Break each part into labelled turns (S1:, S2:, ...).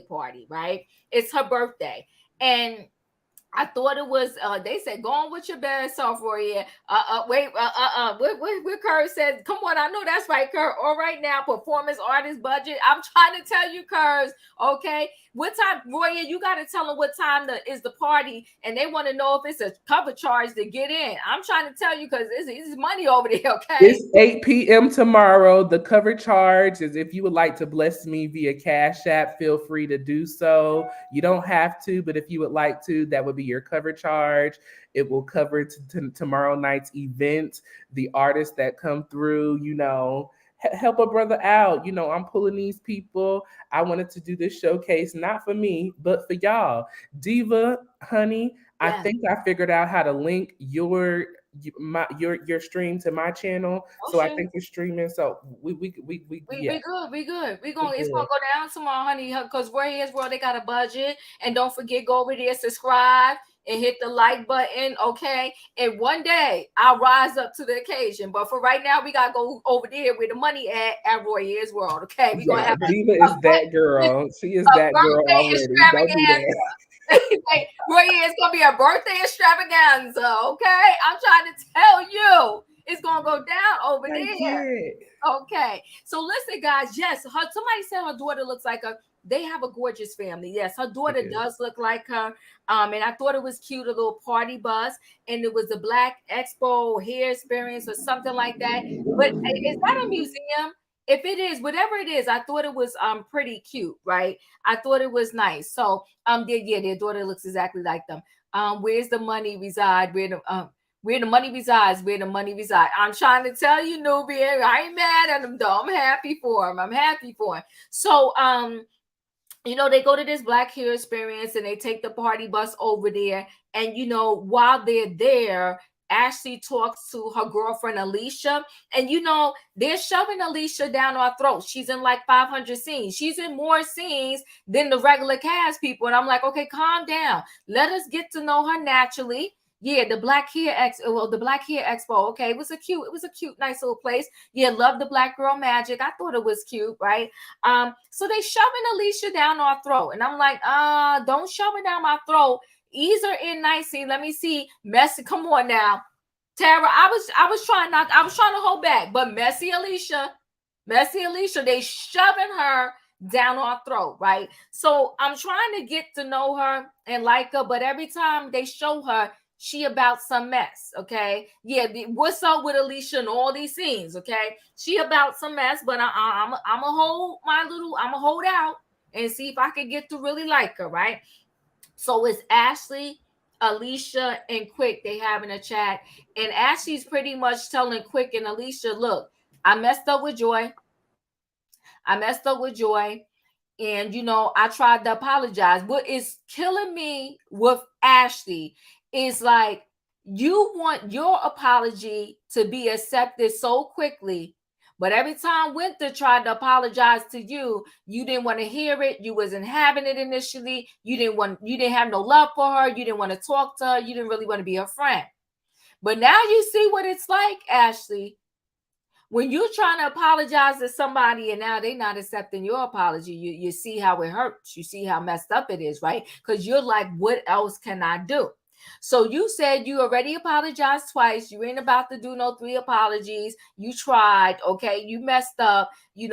S1: party, right? It's her birthday. And I thought it was. They said, "Go on with your best self, Roy." Yeah. Wait. What Kurt said? Come on, I know that's right, Kurt. All right, now, performance artist budget. I'm trying to tell you, Kurt. Okay, what time, Roy? You got to tell them what time is the party, and they want to know if it's a cover charge to get in. I'm trying to tell you because it's money over there. Okay.
S2: It's 8 p.m. tomorrow. The cover charge is if you would like to bless me via Cash App, feel free to do so. You don't have to, but if you would like to, that would be your cover charge. It will cover tomorrow night's event, the artists that come through, help a brother out. I'm pulling these people. I wanted to do this showcase, not for me, but for y'all. Diva, honey, I
S1: Yes.
S2: think I figured out how to link your stream to my channel,
S1: Oh
S2: so I
S1: shit.
S2: think you're streaming. So we
S1: We
S2: yeah,
S1: good, we good.
S2: we
S1: It's gonna
S2: good.
S1: go down tomorrow, honey. Because where is world, they got a budget. And don't forget, go over there, subscribe, and hit the like button, okay? And one day I'll rise up to the occasion. But for right now, we gotta go over there where the money at Roy's World, okay? We're gonna
S2: Yeah,
S1: have
S2: Diva
S1: a,
S2: is that girl. She is
S1: a
S2: that girl
S1: birthday
S2: already. Don't do
S1: extravaganza.
S2: that.
S1: Like, Roy, it's gonna be a birthday extravaganza, okay? I'm trying to tell you, it's gonna go down over
S2: I
S1: there.
S2: get.
S1: Okay. So listen, guys. Yes, somebody said her daughter looks like her. They have a gorgeous family. Yes, her
S2: They
S1: daughter
S2: do.
S1: does look like her. And I thought it was cute, a little party bus, and it was a Black Expo hair experience or something like that. But is that a museum? If it is, whatever it is, I thought it was pretty cute, right? I thought it was nice. So their daughter looks exactly like them. Where's the money reside? Where the money resides, where the money resides. I'm trying to tell you, Nubian, I ain't mad at him though. I'm happy for him. I'm happy for him. So they go to this Black hair experience and they take the party bus over there. And while they're there, Ashley talks to her girlfriend Alicia, and they're shoving Alicia down our throat. She's in like 500 scenes. She's in more scenes than the regular cast people. And I'm like, okay, calm down. Let us get to know her naturally. Yeah, the Black Hair Expo. Okay, it was a cute, nice little place. Yeah, love the Black Girl Magic. I thought it was cute, right? So they shoving Alicia down our throat, and I'm like, don't shove it down my throat. Ease her in nicely. Let me see, messy. Come on now, Tara. I was trying to hold back, but messy Alicia, they shoving her down our throat, right? So I'm trying to get to know her and like her, but every time they show her, she about some mess, okay? Yeah, what's up with Alicia and all these scenes, okay? She about some mess, but I'm gonna hold out and see if I can get to really like her, right? So it's Ashley, Alicia, and Quick. They having a chat, and Ashley's pretty much telling Quick and Alicia, "Look, I messed up with Joy. I messed up with Joy, and I tried to apologize. What is killing me with Ashley is like you want your apology to be accepted so quickly, but every time Winter tried to apologize to you, you didn't want to hear it. You wasn't having it initially. You didn't have no love for her. You didn't want to talk to her. You didn't really want to be her friend. But now you see what it's like, Ashley, when you're trying to apologize to somebody and now they're not accepting your apology. You see how it hurts. You see how messed up it is, right? Because you're like, what else can I do? So you said you already apologized twice. You ain't about to do no 3 apologies. You tried, okay? You messed up. You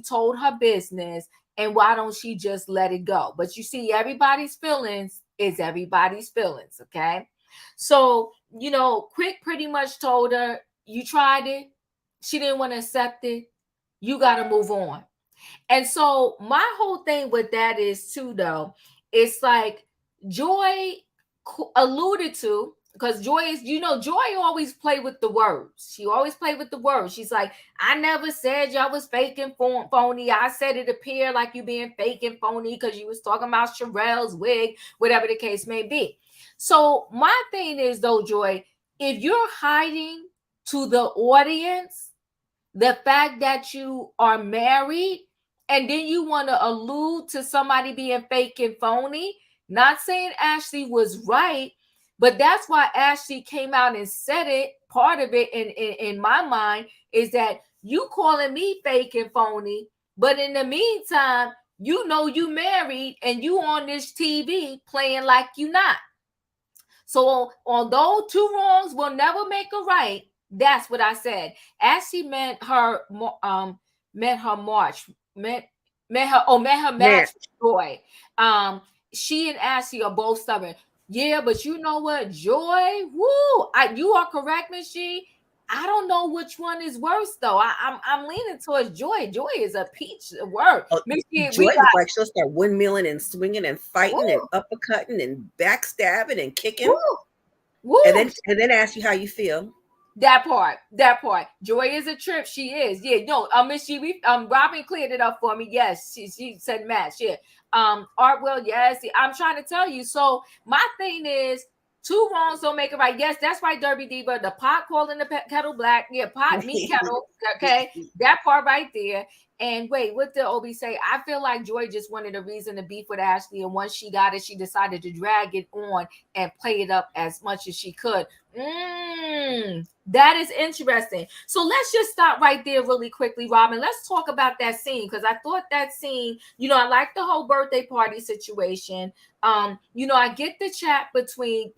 S1: told her business. And why don't she just let it go? But you see, everybody's feelings is everybody's feelings, okay? So, Quick pretty much told her, you tried it. She didn't want to accept it. You got to move on. And so my whole thing with that is too, though, it's like Joy alluded to, because Joy is, Joy always play with the words. She always play with the words. She's like, I never said y'all was fake and phony. I said it appeared like you being fake and phony because you was talking about Sherelle's wig, whatever the case may be. So my thing is, though, Joy, if you're hiding to the audience the fact that you are married and then you want to allude to somebody being fake and phony, not saying Ashley was right, but that's why Ashley came out and said it. Part of it in my mind is that you calling me fake and phony, but in the meantime, You know you married and you on this TV playing like you not. So although two wrongs will never make a right, that's what I said. As she met her March met her match
S3: Man,
S1: with Joy. Um, she and Ashley are both stubborn. Yeah, but you know what, Joy? Woo! You are correct, Miss G. I don't know which one is worse though. I'm leaning towards Joy. Joy is a peach word.
S3: oh,
S1: Miss G, we
S3: Joy
S1: got
S3: looked like she'll start windmilling and swinging and fighting and
S1: woo,
S3: uppercutting and backstabbing and kicking,
S1: woo, woo.
S3: and then ask you how you feel.
S1: That part. Joy is a trip. She is. Yeah, no, Miss G, Robin cleared it up for me. Yes, she said match. Yeah. Artwell, yes. I'm trying to tell you. So my thing is two wrongs don't make it right. Yes, that's right, Derby Diva. The pot calling the kettle black. Yeah, pot meat kettle. Okay. That part right there. And wait, what did Obi say? I feel like Joy just wanted a reason to beef with Ashley, and once she got it, she decided to drag it on and play it up as much as she could. That is interesting. So let's just stop right there really quickly, Robin. Let's talk about that scene because I thought that scene, I like the whole birthday party situation. I get the chat between,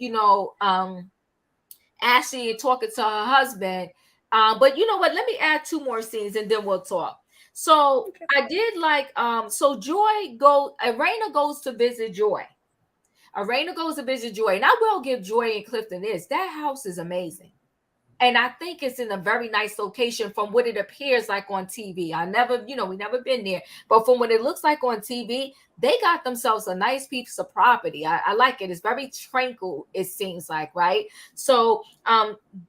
S1: Ashley and talking to her husband. But you know what? Let me add two more scenes and then we'll talk. So
S3: Okay.
S1: I did like so Erana goes to visit Joy. Arena goes to visit Joy, and I will give Joy and Clifton this. That house is amazing. And I think it's in a very nice location from what it appears like on TV. We never been there, but from what it looks like on TV, they got themselves a nice piece of property. I like it. It's very tranquil, it seems like, right? So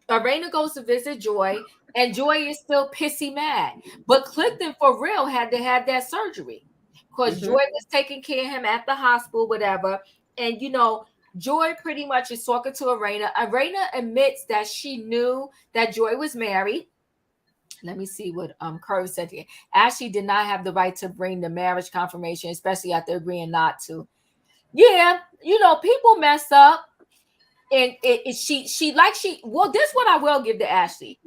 S1: Arena goes to visit Joy, and Joy is still pissy mad. But Clifton, for real, had to have that surgery because Joy
S3: Mm-hmm.
S1: was taking care of him at the hospital, whatever. And Joy pretty much is talking to Arena. Arena admits that she knew that Joy was married. Let me see what Curve said here. Ashley did not have the right to bring the marriage confirmation, especially after agreeing not to. Yeah, people mess up, and this what I will give to Ashley.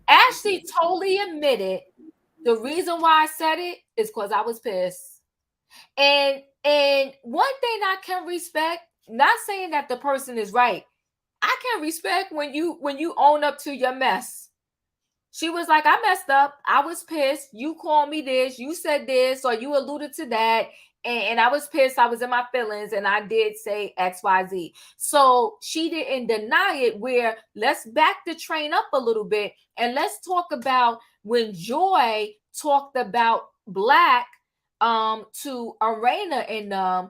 S1: Ashley totally admitted the reason why I said it is because I was pissed. And one thing I can respect, not saying that the person is right, I can respect when you own up to your mess. She was like, I messed up. I was pissed. You called me this. You said this, or you alluded to that. And I was pissed. I was in my feelings, and I did say XYZ. So she didn't deny it. Where let's back the train up a little bit and let's talk about when Joy talked about Black to Arena and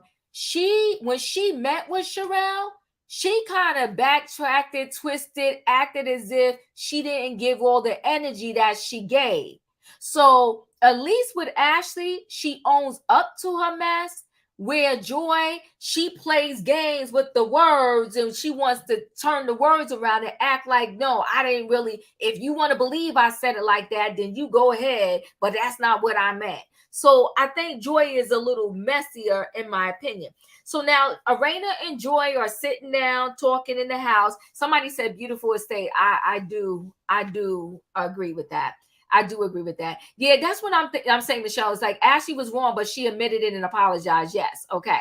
S1: when she met with Sherelle, she kind of backtracked it, twisted, acted as if she didn't give all the energy that she gave. So at least with Ashley, she owns up to her mess. Where Joy, she plays games with the words and she wants to turn the words around and act like, no, I didn't really. If you want to believe I said it like that, then you go ahead. But that's not what I meant. So I think Joy is a little messier, in my opinion. So now Arena and Joy are sitting down talking in the house. Somebody said beautiful estate. I do agree with that. I do agree with that. Yeah, that's what I'm saying, Michelle. It's like Ashley was wrong, but she admitted it and apologized. Yes, okay.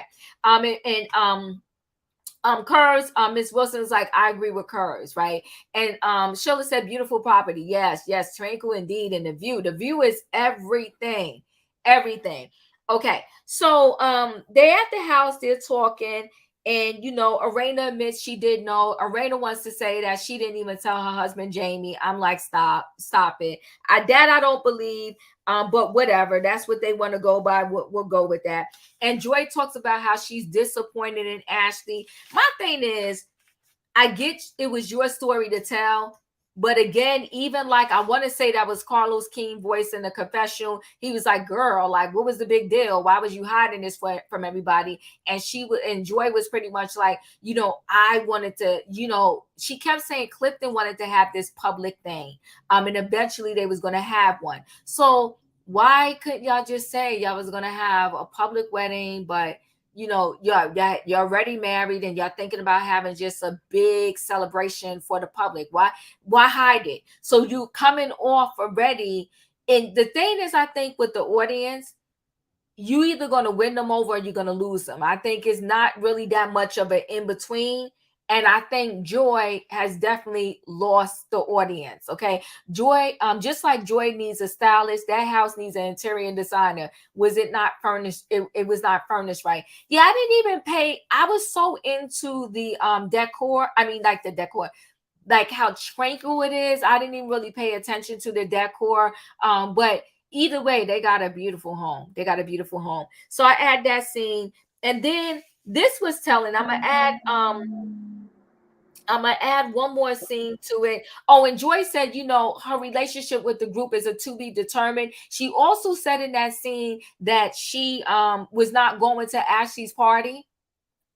S1: Kurz, Miss Wilson is like, I agree with Kurz, right? And Sheila said beautiful property. Yes, tranquil indeed. And the view is everything. Everything. Okay. So they're at the house, they're talking, and Arena admits she did know. Arena wants to say that she didn't even tell her husband Jamie. I'm like, stop it. I don't believe. But whatever, that's what they want to go by. We'll go with that. And Joy talks about how she's disappointed in Ashley. My thing is, I get it was your story to tell. But again, even like I want to say that was Carlos King voice in the confessional. He was like, girl, like, what was the big deal? Why was you hiding this from everybody? And Joy was pretty much like, I wanted to, she kept saying Clifton wanted to have this public thing. And eventually they was going to have one. So why couldn't y'all just say y'all was going to have a public wedding, but you're already married and you're thinking about having just a big celebration for the public. Why hide it? So you coming off already. And the thing is, I think with the audience, you either going to win them over or you're going to lose them. I think it's not really that much of an in between. And I think Joy has definitely lost the audience. Okay. Joy, just like Joy needs a stylist, that house needs an interior designer. Was it not furnished? It was not furnished right. Yeah, I didn't even pay. I was so into the decor. I mean, like the decor, like how tranquil it is. I didn't even really pay attention to the decor. But either way, they got a beautiful home. They got a beautiful home. So I add that scene. And then this was telling. I'm gonna add one more scene to it. Oh, and Joy said, her relationship with the group is a to be determined. She also said in that scene that she was not going to Ashley's party,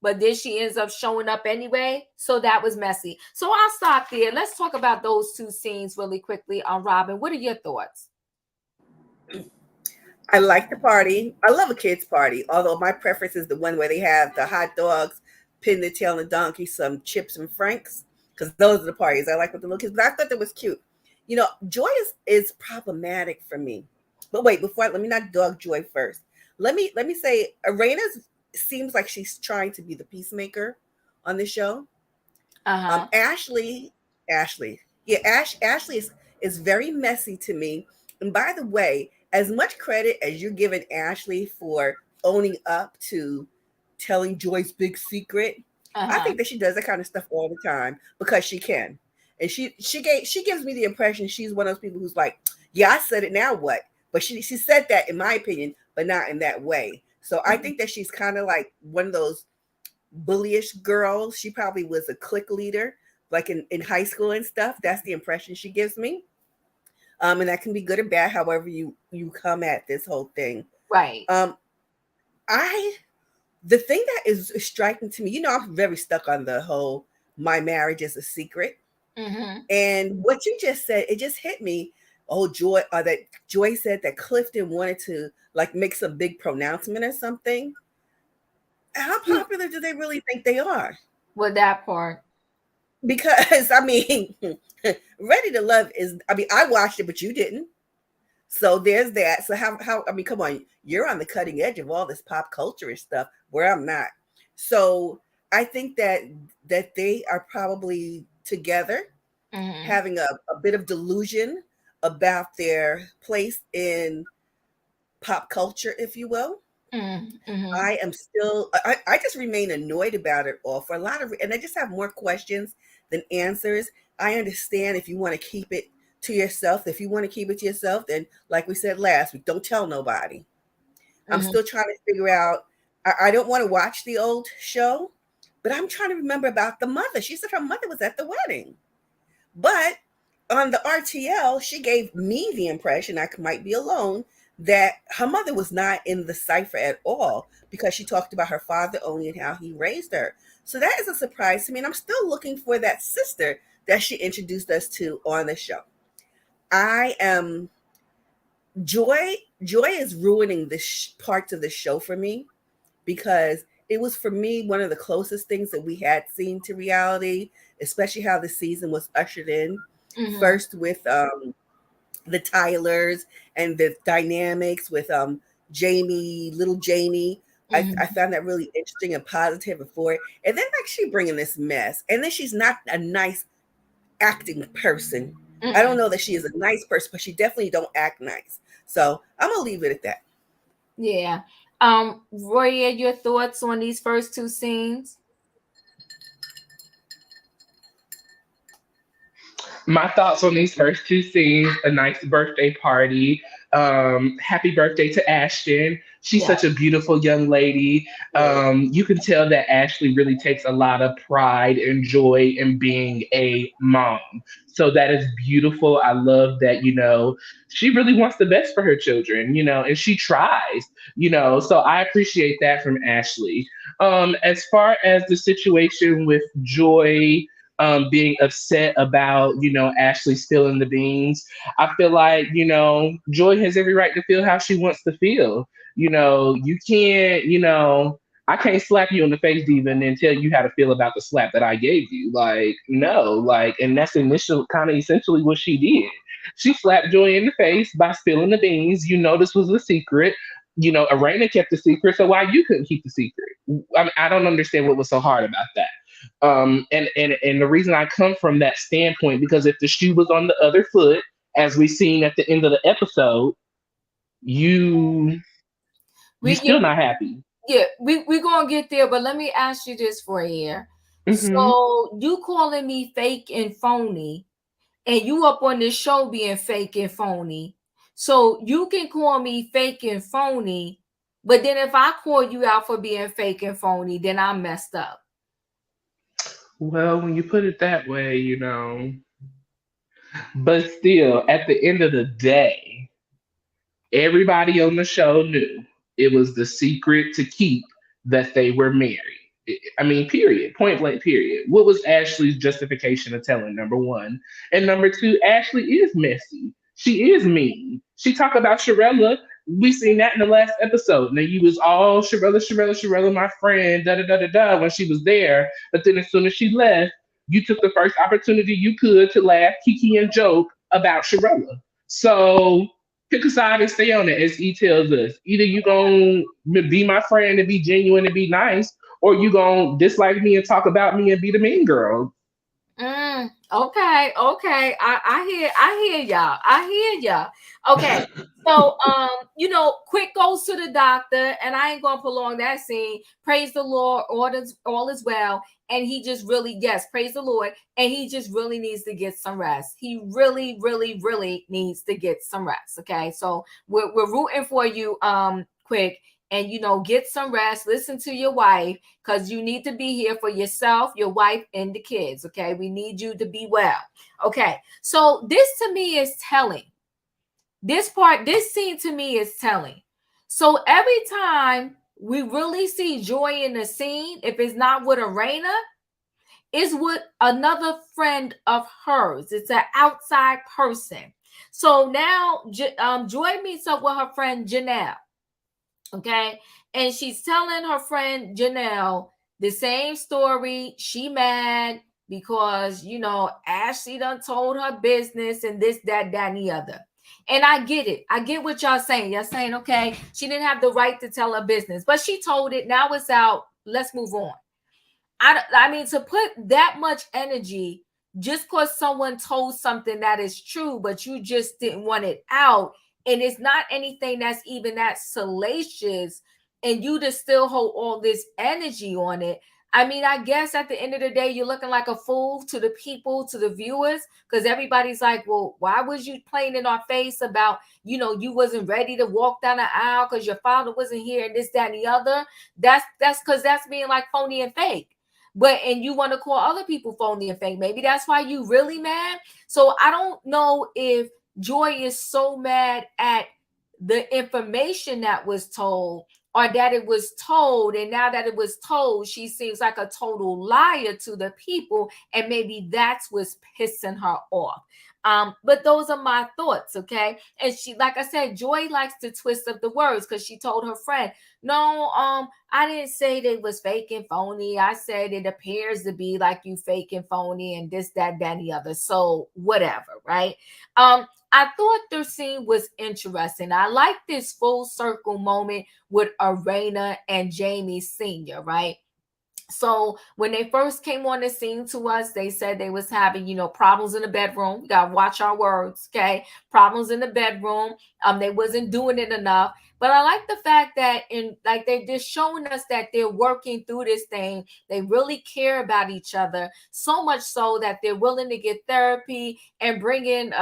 S1: but then she ends up showing up anyway. So that was messy. So I'll stop there. Let's talk about those two scenes really quickly. Robin, what are your thoughts?
S3: I like the party. I love a kids' party, although my preference is the one where they have the hot dogs, pin the tail on the donkey, some chips and franks, because those are the parties I like with the little kids. But I thought that was cute. Joy is problematic for me. But wait, let me not dog Joy first. Let me say, Arena seems like she's trying to be the peacemaker on the show.
S1: Uh-huh.
S3: Ashley is very messy to me. And by the way, as much credit as you're giving Ashley for owning up to telling Joy's big secret, I
S1: Uh-huh.
S3: think that she does that kind of stuff all the time because she can. And she gives me the impression she's one of those people who's like, yeah, I said it, now what? But she said that in my opinion, but not in that way. So I think that she's kind of like one of those bullyish girls. She probably was a clique leader, like in high school and stuff. That's the impression she gives me. And that can be good or bad, however you come at this whole thing.
S1: Right.
S3: I The thing that is striking to me, I'm very stuck on the whole my marriage is a secret.
S1: Mm-hmm.
S3: And what you just said, it just hit me. Oh, that Joy said that Clifton wanted to like make some big pronouncement or something. How popular do they really think they are?
S1: With that part.
S3: Because I mean, Ready to Love I watched it, but you didn't. So there's that. So how I mean, come on, you're on the cutting edge of all this pop culture and stuff where I'm not. So I think that they are probably together,
S1: Mm-hmm.
S3: having a bit of delusion about their place in pop culture, if you will.
S1: Mm-hmm.
S3: I just remain annoyed about it all for a lot of, and I just have more questions than answers. I understand if you want to keep it to yourself. If you want to keep it to yourself, then like we said last week, don't tell nobody. I'm
S1: Mm-hmm.
S3: still trying to figure out. I don't want to watch the old show, but I'm trying to remember about the mother. She said her mother was at the wedding, but on the RTL, she gave me the impression, I might be alone, that her mother was not in the cipher at all because she talked about her father only and how he raised her. So that is a surprise to me. And I'm still looking for that sister that she introduced us to on the show. I am Joy is ruining the parts of the show for me because it was for me one of the closest things that we had seen to reality, especially how the season was ushered in
S1: Mm-hmm.
S3: first with the Tylers and the dynamics with little Jamie. I
S1: Mm-hmm.
S3: found that really interesting and positive before. And then like she bringing this mess, and then she's not a nice acting person. I don't
S1: Mm-mm.
S3: know that she is a nice person, but she definitely don't act nice. So I'm gonna leave it at that.
S1: Yeah. Roya, your thoughts on these first two scenes?
S2: My thoughts on these first two scenes: a nice birthday party. Happy birthday to Ashton. She's
S1: Yeah.
S2: such a beautiful young lady.
S3: Yeah.
S2: You can tell that Ashley really takes a lot of pride and joy in being a mom. So that is beautiful. I love that, she really wants the best for her children, and she tries, So I appreciate that from Ashley. As far as the situation with Joy, being upset about, Ashley spilling the beans. I feel like, Joy has every right to feel how she wants to feel. You can't, I can't slap you in the face, Diva, and then tell you how to feel about the slap that I gave you. Like, no, like, and that's initial kind of essentially what she did. She slapped Joy in the face by spilling the beans. You know this was a secret. Arena kept the secret, so why you couldn't keep the secret? I mean, I don't understand what was so hard about that. And the reason I come from that standpoint, because if the shoe was on the other foot, as we seen at the end of the episode, you
S1: We
S2: still
S1: yeah,
S2: not happy.
S1: we gonna get there, but let me ask you this for a year.
S2: Hmm.
S1: So you calling me fake and phony, and you up on this show being fake and phony. So you can call me fake and phony, but then if I call you out for being fake and phony, then I'm messed up.
S2: Well, when you put it that way, but still, at the end of the day, everybody on the show knew it was the secret to keep that they were married. I mean, period, point blank, period. What was Ashley's justification of telling? Number one, and number two, Ashley is messy. She is mean. She talked about Sharella. We seen that in the last episode. Now you was all Sharella, my friend, da da da da da when she was there. But then as soon as she left, you took the first opportunity you could to laugh, kiki, and joke about Sharella. So pick a side and stay on it, as he tells us. Either you gonna be my friend and be genuine and be nice, or you gonna dislike me and talk about me and be the mean girl.
S1: Okay, okay. I hear y'all. I hear y'all. Okay. So quick goes to the doctor, and I ain't gonna prolong that scene. Praise the Lord, all is well. And he just really, yes, praise the Lord. And he just really needs to get some rest. He really, really, really needs to get some rest. Okay. So we're rooting for you, quick. And get some rest, listen to your wife, because you need to be here for yourself, your wife, and the kids. Okay, we need you to be well. Okay, so this to me is telling. This scene to me is telling. So every time we really see joy in the scene, if it's not with Arena, it's with another friend of hers. It's an outside person. So now Joy meets up with her friend Janelle. Okay. And she's telling her friend Janelle the same story. She mad because, Ashley done told her business and this, that, and the other. And I get it. I get what y'all saying. Y'all saying, okay, she didn't have the right to tell her business, but she told it. Now it's out. Let's move on. I mean, to put that much energy just because someone told something that is true, but you just didn't want it out, and it's not anything that's even that salacious, and you just still hold all this energy on it. I mean, I guess at the end of the day, you're looking like a fool to the people, to the viewers, because everybody's like, well, why was you playing in our face about, you wasn't ready to walk down the aisle because your father wasn't here and this, that, and the other? That's because that's being like phony and fake. And you want to call other people phony and fake. Maybe that's why you really mad. So I don't know if Joy is so mad at the information that was told, or that it was told, and now that it was told, she seems like a total liar to the people, and maybe that's what's pissing her off. But those are my thoughts, okay? And she, like I said, Joy likes to twist up the words, because she told her friend, no, I didn't say they was fake and phony. I said it appears to be like you fake and phony and this, that, and the other. So whatever, right? I thought the scene was interesting. I like this full circle moment with Arena and Jamie Sr., right? So when they first came on the scene to us, they said they was having, problems in the bedroom. We gotta watch our words, okay? Problems in the bedroom. They wasn't doing it enough. But I like the fact that they're just showing us that they're working through this thing. They really care about each other, so much so that they're willing to get therapy and bring in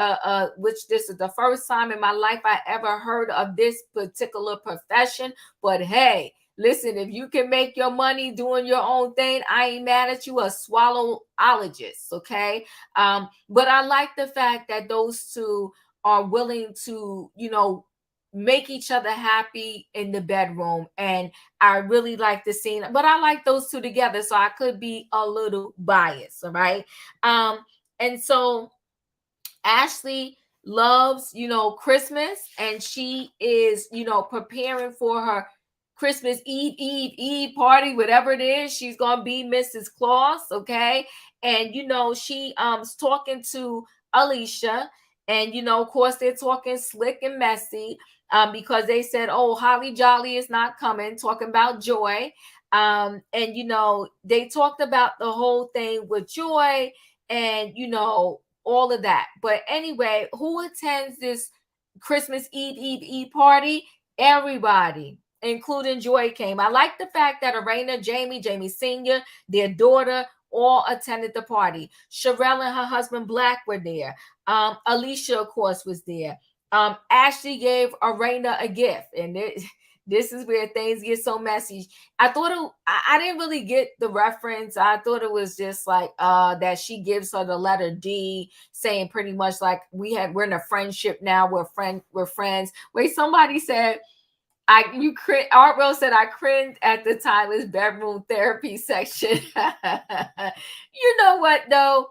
S1: which this is the first time in my life I ever heard of this particular profession. But hey, listen, if you can make your money doing your own thing, I ain't mad at you, a swallowologist, okay? But I like the fact that those two are willing to, make each other happy in the bedroom. And I really like the scene, but I like those two together, so I could be a little biased, all right? And so Ashley loves, Christmas, and she is, preparing for her Christmas Eve party, whatever it is. She's gonna be Mrs. Claus, okay? And she is talking to Alicia, and of course they're talking slick and messy. because they said, oh, Holly Jolly is not coming, talking about Joy. And, they talked about the whole thing with Joy and, all of that. But anyway, who attends this Christmas Eve party? Everybody, including Joy, came. I like the fact that Erana, Jamie Sr., their daughter, all attended the party. Sherelle and her husband Black were there. Alicia, of course, was there. Ashley gave Erana a gift, and this is where things get so messy. I didn't really get the reference. I thought it was just like that she gives her the letter D, saying pretty much like we're in a friendship now. We're friends. Wait, somebody said Artwell said I cringed at the time his bedroom therapy section. You know what though?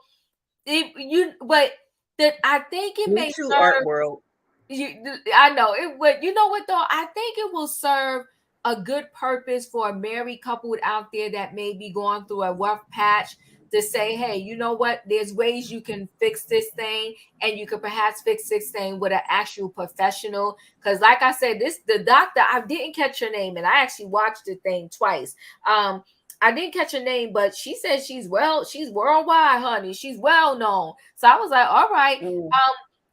S1: I think it
S3: Me
S1: may
S3: too,
S1: serve
S3: Art World.
S1: I know it would. You know what though? I think it will serve a good purpose for a married couple out there that may be going through a rough patch to say, hey, you know what? There's ways you can fix this thing, and you could perhaps fix this thing with an actual professional. Because, like I said, the doctor, I didn't catch her name, and I actually watched the thing twice. I didn't catch her name, but she said she's worldwide, honey. She's well known. So I was like, all right.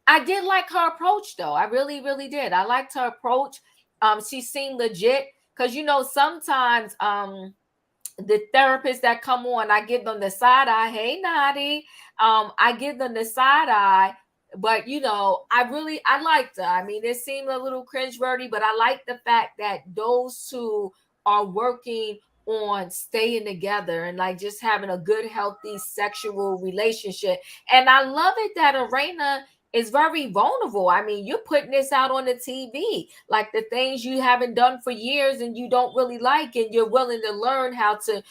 S1: I did like her approach though. I really, really did. I liked her approach. She seemed legit because sometimes the therapists that come on, I give them the side eye. Hey, Nadi. I give them the side eye, but I liked her. I mean, it seemed a little cringeworthy, but I like the fact that those two are working on staying together and like just having a good, healthy sexual relationship. And I love it that Erana is very vulnerable. I mean, you're putting this out on the TV, like the things you haven't done for years and you don't really like, and you're willing to learn how to,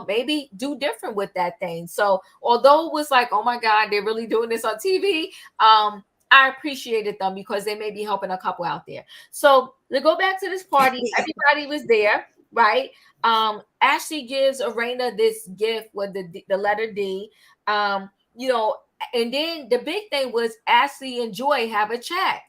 S1: maybe do different with that thing. So although it was like, oh my God, they're really doing this on TV, I appreciated them because they may be helping a couple out there. So to go back to this party, everybody was there, right? Ashley gives Erana this gift with the letter D. And then the big thing was Ashley and Joy have a chat.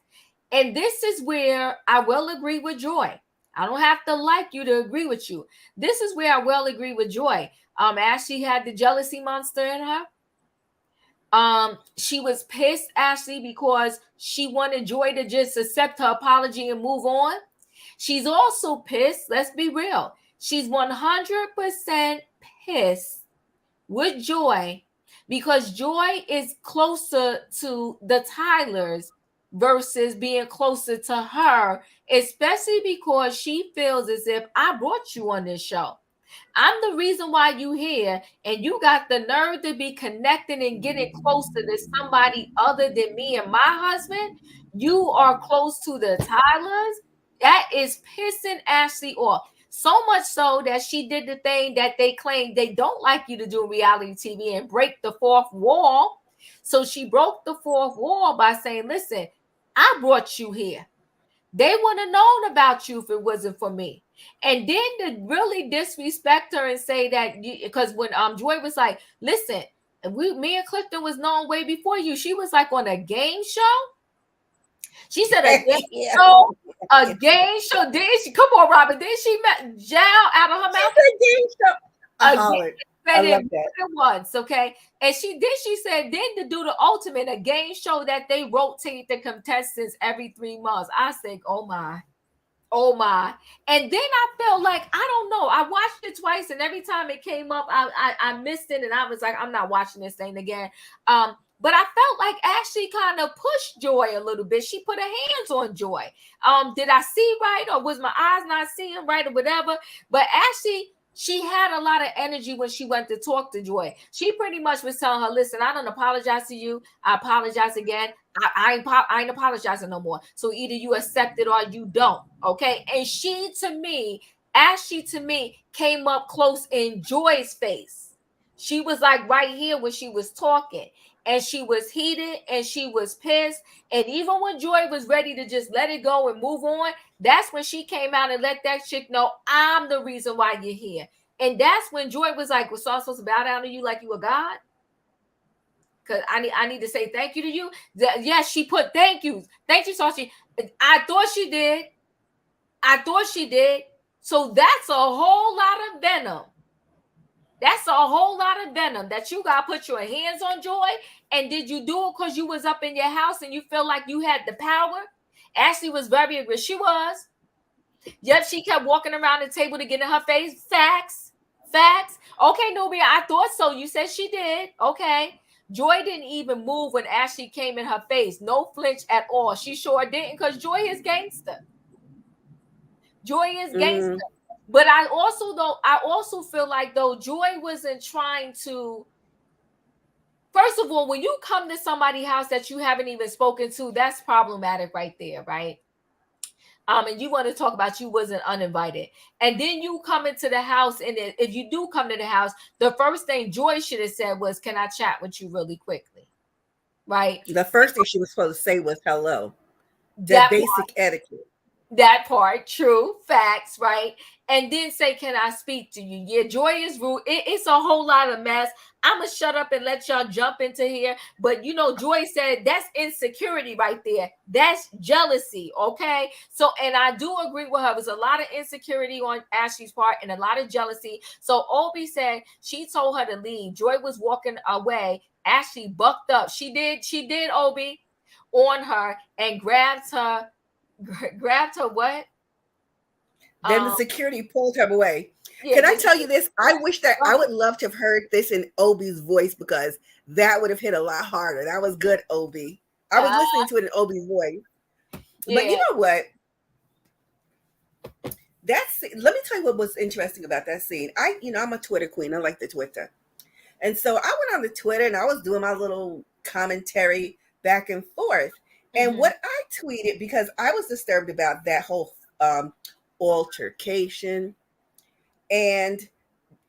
S1: And this is where I will agree with Joy. I don't have to like you to agree with you. This is where I will agree with Joy. Ashley had the jealousy monster in her. She was pissed, Ashley, because she wanted Joy to just accept her apology and move on. She's also pissed. Let's be real. She's 100% pissed with Joy because Joy is closer to the Tylers versus being closer to her, especially because she feels as if I brought you on this show. I'm the reason why you here, and you got the nerve to be connecting and getting closer to somebody other than me and my husband. You are close to the Tylers. That is pissing Ashley off. So much so that she did the thing that they claim they don't like you to do in reality TV and break the fourth wall. So she broke the fourth wall by saying, listen, I brought you here. They wouldn't have known about you if it wasn't for me. And then to really disrespect her and say that, because when Joy was like, listen, me and Clifton was known way before you. She was like on a game show. She said a game show, a game show. Didn't she? Come on, Robin. Didn't she met Jal out of her mouth?
S3: A game show. I love that.
S1: Once, okay. And she said then to do the ultimate, a game show that they rotate the contestants every 3 months. I said, oh my. And then I felt like, I don't know, I watched it twice and every time it came up, I missed it and I was like, I'm not watching this thing again. But I felt like Ashley kind of pushed Joy a little bit. She put her hands on Joy. Did I see right, or was my eyes not seeing right, or whatever? But Ashley, she had a lot of energy when she went to talk to Joy. She pretty much was telling her, listen, I don't apologize to you. I apologize again. I ain't apologizing no more. So either you accept it or you don't. Okay. And Ashley to me came up close in Joy's face. She was like right here when she was talking. And she was heated and she was pissed. And even when Joy was ready to just let it go and move on, that's when she came out and let that chick know, I'm the reason why you're here. And that's when Joy was like, was I supposed to bow down to you like you a god? Because I need to say thank you to you. Yes, she put thank yous. Thank you, Sashi. I thought she did. I thought she did. So that's a whole lot of venom. That's a whole lot of venom that you got to put your hands on, Joy. And did you do it because you was up in your house and you feel like you had the power? Ashley was very aggressive. She was. Yet she kept walking around the table to get in her face. Facts. Facts. Okay, Nubia, I thought so. You said she did. Okay. Joy didn't even move when Ashley came in her face. No flinch at all. She sure didn't, because Joy is gangster. Joy is gangster.
S3: Mm.
S1: But I also feel like, though, Joy wasn't trying to. First of all, when you come to somebody's house that you haven't even spoken to, that's problematic right there, right? And you want to talk about you wasn't uninvited, and then you come into the house, and if you do come to the house, the first thing Joy should have said was, "Can I chat with you really quickly?" Right?
S3: The first thing she was supposed to say was hello. That
S1: That
S3: basic etiquette.
S1: That part, true, facts, right? And then say, "Can I speak to you?" Yeah, Joy is rude. It's a whole lot of mess. I'm gonna shut up and let y'all jump into here. But Joy said that's insecurity right there. That's jealousy, okay? So, and I do agree with her. There's a lot of insecurity on Ashley's part and a lot of jealousy. So Obi said she told her to leave. Joy was walking away. Ashley bucked up. She did, Obi, on her and grabbed her what?
S3: Then the security pulled her away.
S1: Yeah,
S3: Can I tell you this? I wish that I
S1: oh,
S3: would love to have heard this in Obi's voice, because that would have hit a lot harder. That was good, Obi. I was listening to it in Obi's voice. But you
S1: yeah.
S3: know what? Let me tell you what was interesting about that scene. I'm a Twitter queen. I like the Twitter. And so I went on the Twitter and I was doing my little commentary back and forth. And what I tweeted, because I was disturbed about that whole altercation, and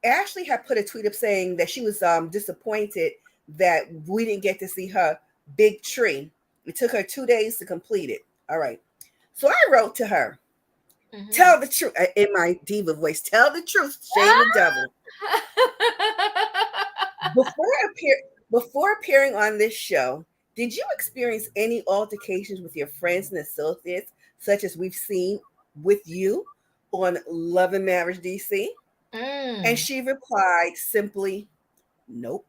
S3: Ashley had put a tweet up saying that she was disappointed that we didn't get to see her big tree. It took her 2 days to complete it. All right. So I wrote to her, tell the truth, in my diva voice, tell the truth, shame the devil. Before appearing on this show, did you experience any altercations with your friends and associates, such as we've seen with you on Love and Marriage DC? And she replied simply, nope.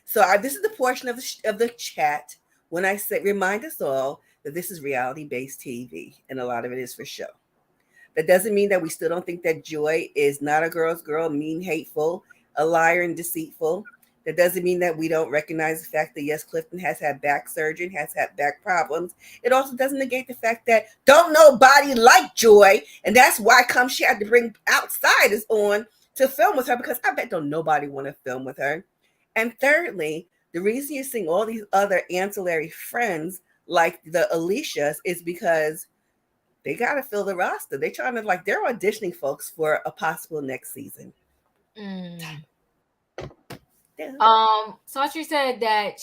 S3: So this is the portion of the chat when I say, remind us all that this is reality-based TV, and a lot of it is for show. That doesn't mean that we still don't think that Joy is not a girl's girl, mean, hateful, a liar, and deceitful. That doesn't mean that we don't recognize the fact that, yes, Clifton has had back surgery, has had back problems. It also doesn't negate the fact that don't nobody like Joy, and that's why she had to bring outsiders on to film with her, because I bet don't nobody want to film with her. And thirdly, the reason you're seeing all these other ancillary friends like the Alicias is because they got to fill the roster. They're trying to, they're auditioning folks for a possible next season.
S1: Sautry said that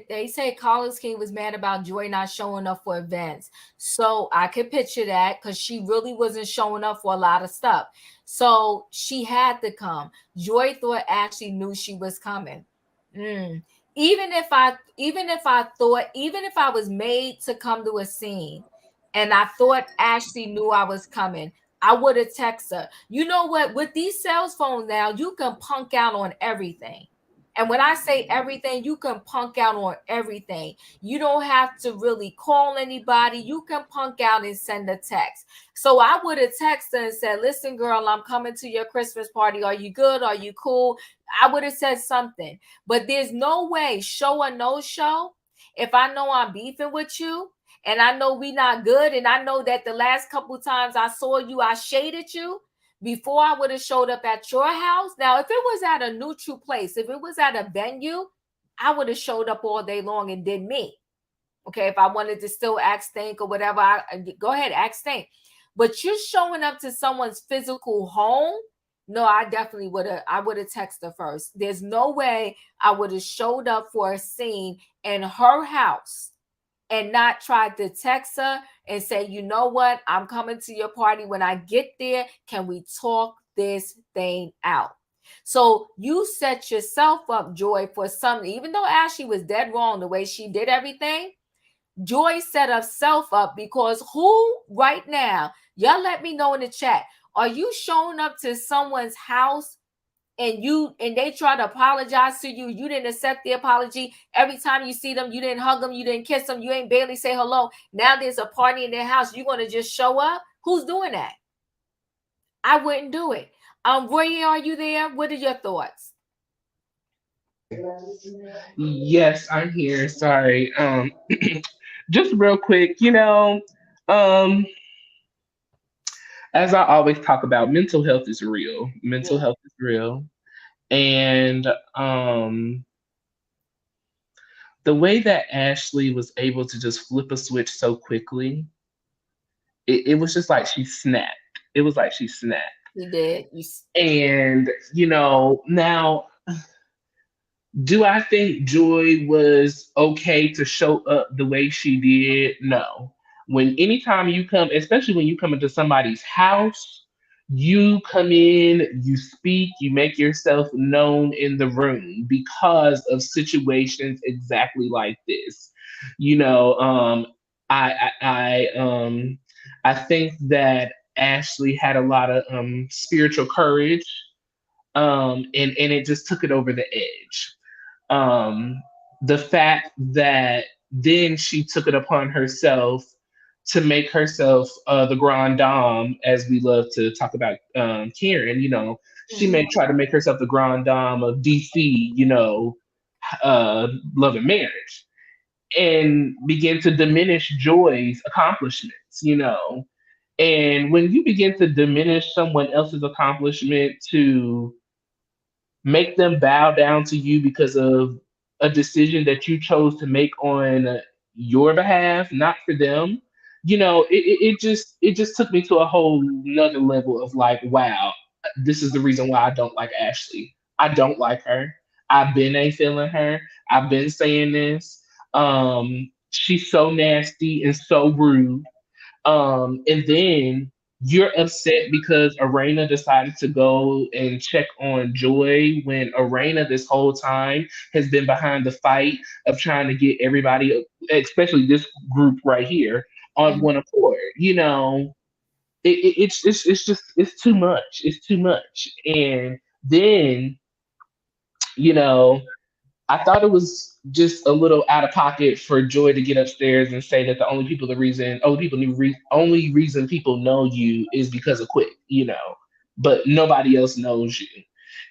S1: they said Carlos King was mad about Joy not showing up for events. So I could picture that, because she really wasn't showing up for a lot of stuff. So she had to come. Joy thought Ashley knew she was coming. Even if I was made to come to a scene and I thought Ashley knew I was coming, I would have texted her. You know what? With these cell phones now, you can punk out on everything. And when I say everything, you can punk out on everything. You don't have to really call anybody. You can punk out and send a text. So I would have texted and said, listen, girl, I'm coming to your Christmas party. Are you good? Are you cool? I would have said something. But there's no way, show or no show, if I know I'm beefing with you and I know we not good, and I know that the last couple of times I saw you, I shaded you, before I would have showed up at your house. Now, if it was at a neutral place, if it was at a venue, I would have showed up all day long and did me. Okay, if I wanted to still act stink or whatever, go ahead, act stink. But you're showing up to someone's physical home. No, I definitely would have texted first. There's no way I would have showed up for a scene in her house and not tried to text her and say, you know what, I'm coming to your party. When I get there, can we talk this thing out? So you set yourself up, Joy, for something. Even though Ashley was dead wrong the way she did everything, Joy set herself up because who right now, y'all let me know in the chat, are you showing up to someone's house and they try to apologize to you, you didn't accept the apology? Every time you see them, you didn't hug them, you didn't kiss them, you ain't barely say hello. Now there's a party in their house, you're going to just show up? Who's doing that? I wouldn't do it. Roy, are you there? What are your thoughts?
S2: Yes, I'm here. Sorry. Just real quick, um, as I always talk about, mental health is real. Mental health is real. And um the way that Ashley was able to just flip a switch so quickly, it was just like she snapped. It was like she snapped.
S1: You did.
S2: And, now, do I think Joy was okay to show up the way she did? No. When anytime you come, especially when you come into somebody's house, you come in, you speak, you make yourself known in the room because of situations exactly like this. You know, I think that Ashley had a lot of spiritual courage, and it just took it over the edge. um, the fact that then she took it upon herself to make herself the grand dame, as we love to talk about Karen. She
S1: Mhm.
S2: may try to make herself the grand dame of DC, love and marriage, and begin to diminish Joy's accomplishments. And when you begin to diminish someone else's accomplishment to make them bow down to you because of a decision that you chose to make on your behalf, not for them. It just took me to a whole nother level of like, wow, this is the reason why I don't like Ashley. I don't like her. I've been a feeling her. I've been saying this. She's so nasty and so rude. And then you're upset because Arena decided to go and check on Joy when Arena this whole time has been behind the fight of trying to get everybody, especially this group right here, on
S1: Mhm.
S2: one accord. It's just it's too much. It's too much. And then you know I thought it was just a little out of pocket for Joy to get upstairs and say that the only reason people know you is because of Quick, but nobody else knows you.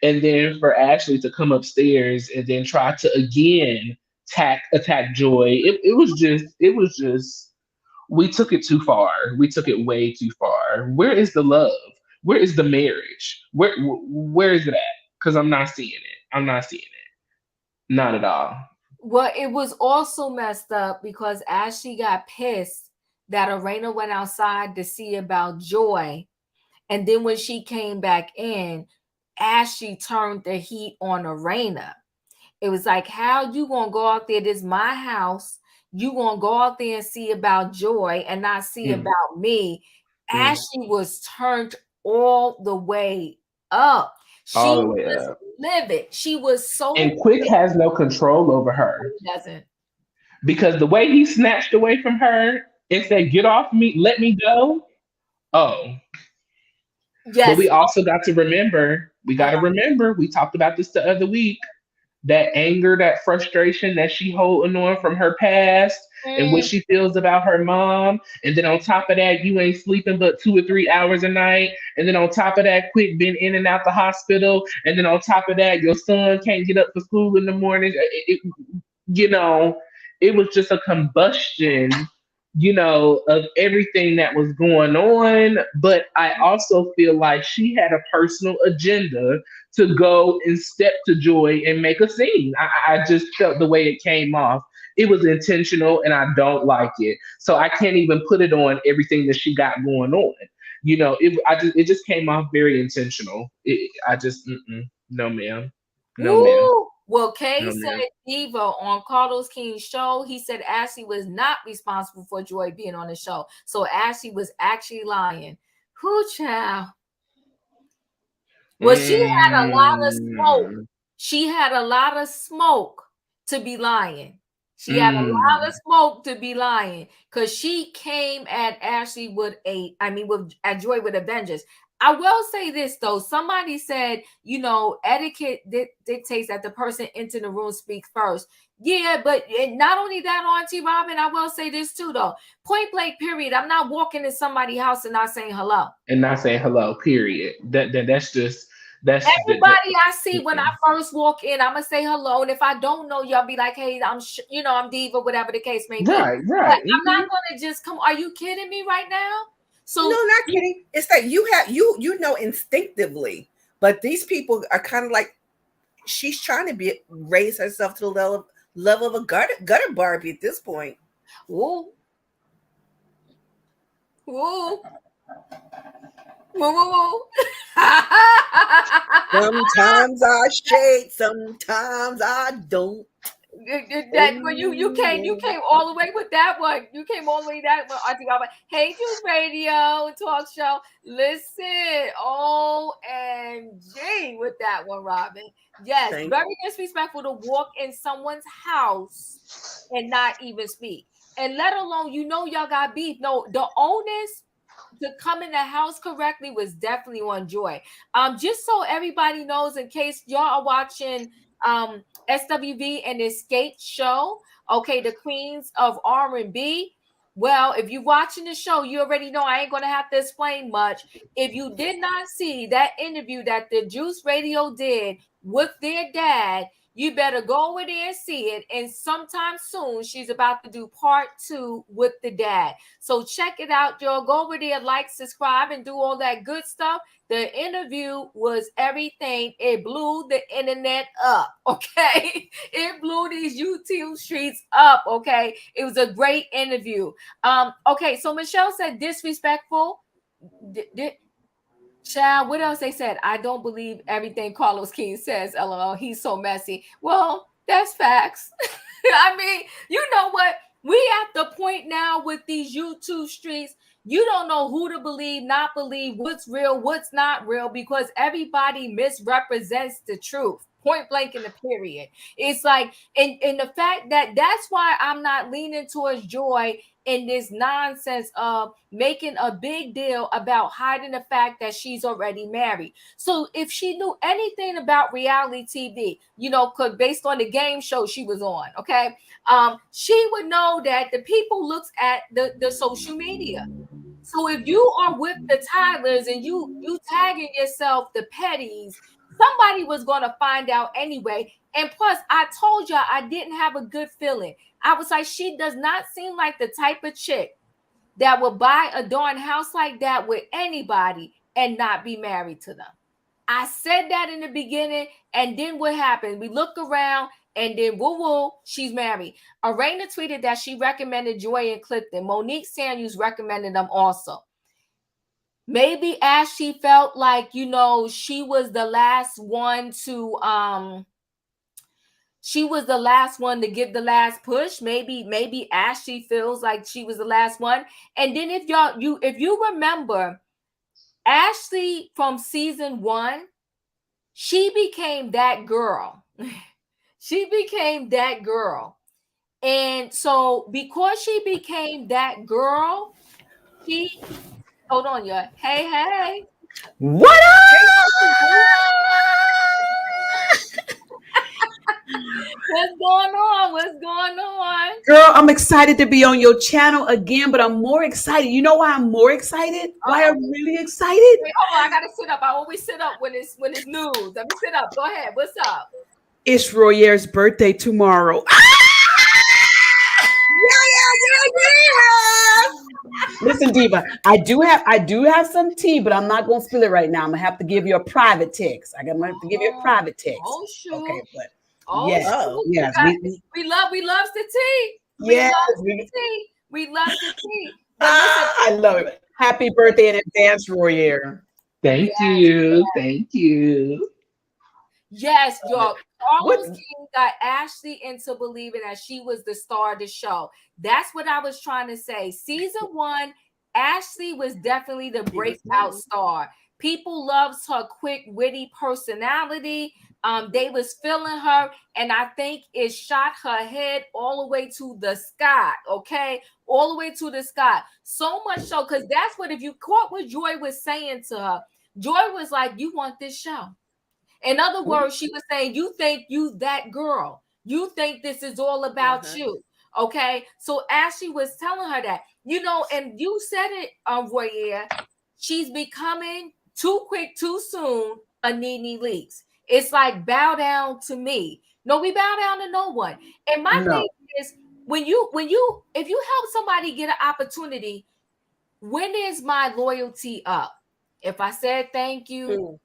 S2: And then for Ashley to come upstairs and then try to again attack Joy, it was just we took it too far. We took it way too far. Where is the love? Where is the marriage? Where is it at? Because I'm not seeing it. I'm not seeing it. Not at all.
S1: Well, it was also messed up because Ashley got pissed that Arena went outside to see about Joy. And then when she came back in, Ashley turned the heat on Arena. It was like, how you gonna go out there? This is my house. You gonna go out there and see about Joy and not see
S2: Mm,
S1: about me?
S2: mm.
S1: Ashley was turned all the way up.
S2: All
S1: She
S2: the way
S1: was
S2: up.
S1: livid. She was so
S2: And Quick has no control over her
S1: doesn't.
S2: because the way he snatched away from her and said, "Get off me, let me go." Oh, but
S1: Yes.
S2: we also got to remember. We got to remember. We talked about this the other week. That anger, that frustration that she holding on from her past and what
S1: Mm,
S2: she feels about her mom. And then on top of that, you ain't sleeping but 2 or 3 hours a night. And then on top of that, Quick been in and out the hospital. And then on top of that, your son can't get up for school in the morning. You know, it was just a combustion, of everything that was going on. But I also feel like she had a personal agenda to go and step to Joy and make a scene. I just felt the way it came off. It was intentional and I don't like it. So I can't even put it on everything that she got going on. It just came off very intentional. I just no ma'am. No ma'am.
S1: woo. Well, Kay
S2: No
S1: said
S2: ma'am.
S1: Diva on Carlos King's show. He said Ashley was not responsible for Joy being on the show. So Ashley was actually lying. Who child? Well, she had a lot of smoke.
S2: Mm,
S1: She had a lot of smoke to be lying. She had a lot of
S2: mm.
S1: smoke to be lying because she came at Ashley with with at Joy with a vengeance. I will say this though. Somebody said, etiquette dictates that the person enter the room speak first. Yeah, but not only that, Auntie Robin, I will say this too though. Point blank, period. I'm not walking in somebody's house and not saying hello.
S2: And not saying hello. Period. That's just that.
S1: Everybody I see when I first walk in, I'm gonna say hello, and if I don't know you, I'll be like, "Hey, I'm Diva," whatever the case may be.
S2: Right,
S1: But
S2: right.
S1: I'm not gonna just come. Are you kidding me right now?
S3: No,
S1: So
S3: not kidding. It's that you know instinctively, but these people are kind of like she's trying to raise herself to the level of a gutter Barbie at this point.
S1: whoa, whoa, whoa, whoa, whoa.
S3: Sometimes I shade, sometimes I don't.
S1: That when you
S3: Oh,
S1: came all the way with that one. You came all the way that one. Auntie Robin. Hey, Juice Radio talk show. Listen, OMG with that one, Robin. Yes,
S3: thank
S1: very disrespectful to walk in someone's house and not even speak, and let alone y'all got beef. No, the onus to come in the house correctly was definitely on Joy. Just so everybody knows, in case y'all are watching SWV and Escape show, okay, the Queens of R&B. Well, if you're watching the show, you already know I ain't gonna have to explain much. If you did not see that interview that the Juice Radio did with their dad, you better go over there and see it. And sometime soon, she's about to do part 2 with the dad. So check it out, y'all. Go over there, like, subscribe, and do all that good stuff. The interview was everything. It blew the internet up, okay? It blew these YouTube streets up, okay? It was a great interview. Okay, so Michelle said disrespectful. Child, what else they said? I don't believe everything Carlos King says. LOL, he's so messy. Well, that's facts. I mean, you know what? We at the point now with these YouTube streets, you don't know who to believe, not believe, what's real, what's not real, because everybody misrepresents the truth. Point blank in the period. It's like, and the fact that's why I'm not leaning towards Joy in this nonsense of making a big deal about hiding the fact that she's already married. So if she knew anything about reality TV, because based on the game show she was on, okay, she would know that the people looks at the social media. So if you are with the Tylers and you tagging yourself the Petties, somebody was gonna find out anyway. And plus, I told y'all I didn't have a good feeling. I was like, she does not seem like the type of chick that would buy a darn house like that with anybody and not be married to them. I said that in the beginning, and then what happened? We look around, and then woo, she's married. Erana tweeted that she recommended Joy and Clifton. Monique Samuels recommended them also. Maybe Ashley felt like, she was the last one to give the last push. Maybe Ashley feels like she was the last one. And then if you remember Ashley from season 1, she became that girl. She became that girl. And so because she became that girl, she hold on, y'all. Hey.
S4: What
S1: What's going on? What's going on?
S4: Girl, I'm excited to be on your channel again, but I'm more excited. You know why I'm more excited? Why I'm really excited?
S1: Wait, hold on, I gotta sit up. I always sit up when it's news. Let me sit up. Go ahead. What's up?
S4: It's Royer's birthday tomorrow. Listen, Diva, I do have some tea, but I'm not gonna spill it right now. I'm gonna have to give you a private text. I'm gonna have to give you a private text.
S1: Oh shoot.
S4: Okay, but
S1: yes, we love the tea.
S4: Yes,
S1: we love the tea.
S4: I love it. Happy birthday in advance, Royer.
S2: Thank you. Thank you.
S1: Yes, y'all. Carlos King got Ashley into believing that she was the star of the show. That's what I was trying to say. Season 1, Ashley was definitely the breakout star. People loves her quick, witty personality. They was feeling her, and I think it shot her head all the way to the sky. Okay, all the way to the sky. So much so, because that's what, if you caught what Joy was saying to her, Joy was like, "You want this show?" In other words, she was saying, "You think you that girl? You think this is all about you?" Okay, so Ashley was telling her that, and you said it, Voyeur, she's becoming too quick, too soon a Nene Leakes. It's like, bow down to me. No, we bow down to no one. And my thing is, if you help somebody get an opportunity, when is my loyalty up? If I said thank you,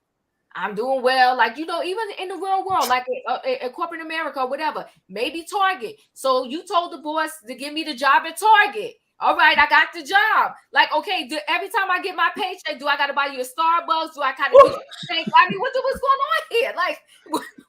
S1: I'm doing well. Like, even in the real world, like in corporate America or whatever, maybe Target. So you told the boss to give me the job at Target. All right, I got the job. Like, okay, every time I get my paycheck, do I got to buy you a Starbucks? Do I kind of think, I mean, what's going on here? Like,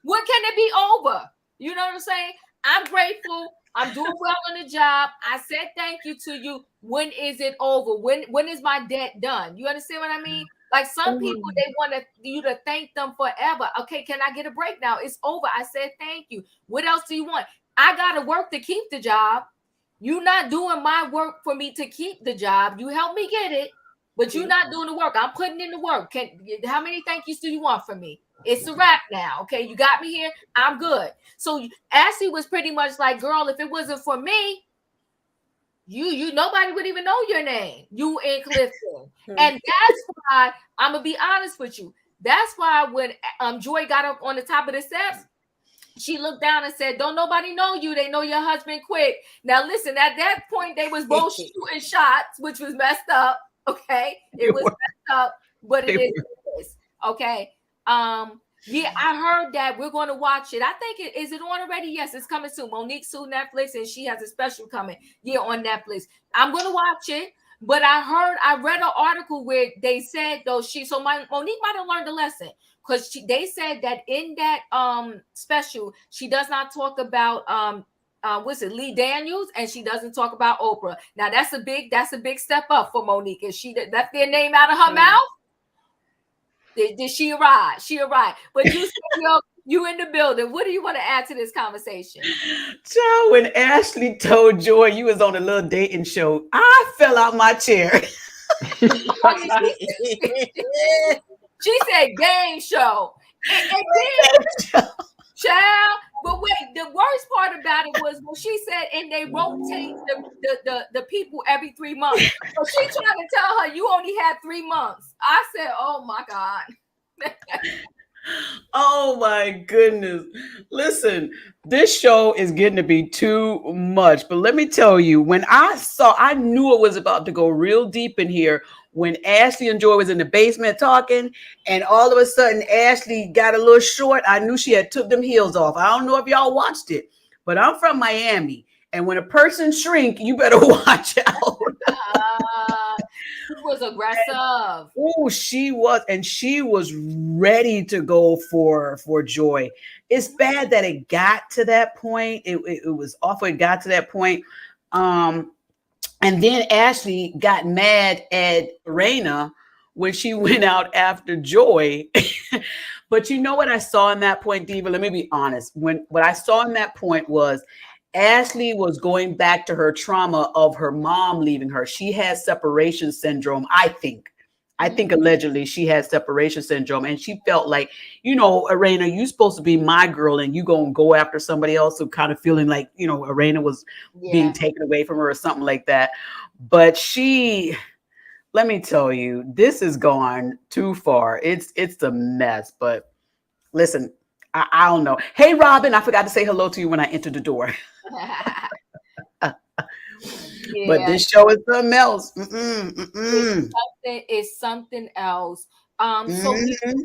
S1: what can it be over? You know what I'm saying? I'm grateful. I'm doing well on the job. I said thank you to you. When is it over? When is my debt done? You understand what I mean? Like, some people, they want you to thank them forever. Okay, can I get a break now? It's over. I said thank you. What else do you want? I got to work to keep the job. You're not doing my work for me to keep the job. You help me get it, but you're not doing the work. I'm putting in the work. How many thank yous do you want from me? It's a wrap now. Okay, you got me here. I'm good. So Ashley was pretty much like, girl, if it wasn't for me, you nobody would even know your name. You in Clifton. And that's why I'm gonna be honest with you. That's why when Joy got up on the top of the steps, she looked down and said, "Don't nobody know you. They know your husband quick." Now listen, at that point, they was both shooting shots, which was messed up. Okay, it was messed up, but it is. Okay. Yeah, I heard that. We're going to watch it. I think is it on already? Yes, it's coming soon. Monique sued Netflix, and she has a special coming. Yeah, on Netflix. I'm going to watch it. But I read an article where they said though Monique might have learned a lesson, because they said that in that special she does not talk about Lee Daniels, and she doesn't talk about Oprah. Now that's a big step up for Monique. If she left their name out of her mouth. Did she arrive? She arrived. But you in the building. What do you want to add to this conversation?
S4: Child, when Ashley told Joy you was on a little dating show, I fell out my chair.
S1: She said game show. And then, child, but wait, the worst part about it was when she said, and they rotate the people every 3 months. So she trying to tell her you only had 3 months. I said, oh my God.
S4: Oh my goodness. Listen, this show is getting to be too much. But let me tell you, when I knew it was about to go real deep in here when Ashley and Joy was in the basement talking, and all of a sudden Ashley got a little short. I knew she had took them heels off. I don't know if y'all watched it, but I'm from Miami. And when a person shrink, you better watch out.
S1: She was aggressive.
S4: Oh, she was, and she was ready to go for Joy. It's bad that it got to that point. It was awful. It got to that point. And then Ashley got mad at Erana when she went out after Joy. But you know what I saw in that point, Diva? Let me be honest. What I saw in that point was Ashley was going back to her trauma of her mom leaving her. She has separation syndrome, I think. I think allegedly she has separation syndrome, and she felt like, Erana, you supposed to be my girl, and you gonna go after somebody else, who kind of feeling like, Erana was being taken away from her or something like that. But let me tell you, this has gone too far. It's a mess. But listen, I don't know. Hey, Robin, I forgot to say hello to you when I entered the door. But this show is something else.
S1: It's something else. So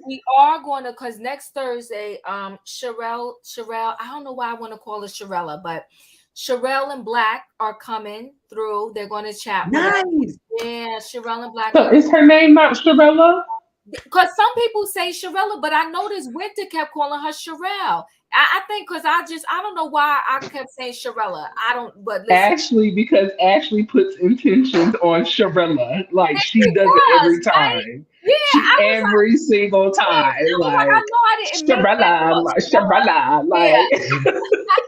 S1: we are going to, because next Thursday, Sherelle, I don't know why I want to call her Sherella, but Sherelle and Black are coming through. They're going to chat.
S4: Nice.
S1: Yeah, Sherelle and Black.
S2: So is her name not Sherella?
S1: because some people say Sharella, but I noticed Winter kept calling her Sherelle. I think because I don't know why I kept saying Sharella. I don't, but listen,
S2: Ashley, because Ashley puts intentions on Sharella. Like she
S1: she
S2: does it
S1: does,
S2: every
S1: right?
S2: time.
S1: Yeah,
S2: She
S1: I was like,
S2: every single
S1: yeah,
S2: time.
S1: I was like, I
S2: Like
S1: know I didn't make that
S2: Sharella,
S1: call,
S2: like
S1: Sharella.
S2: Sharella,
S1: Yeah.
S2: like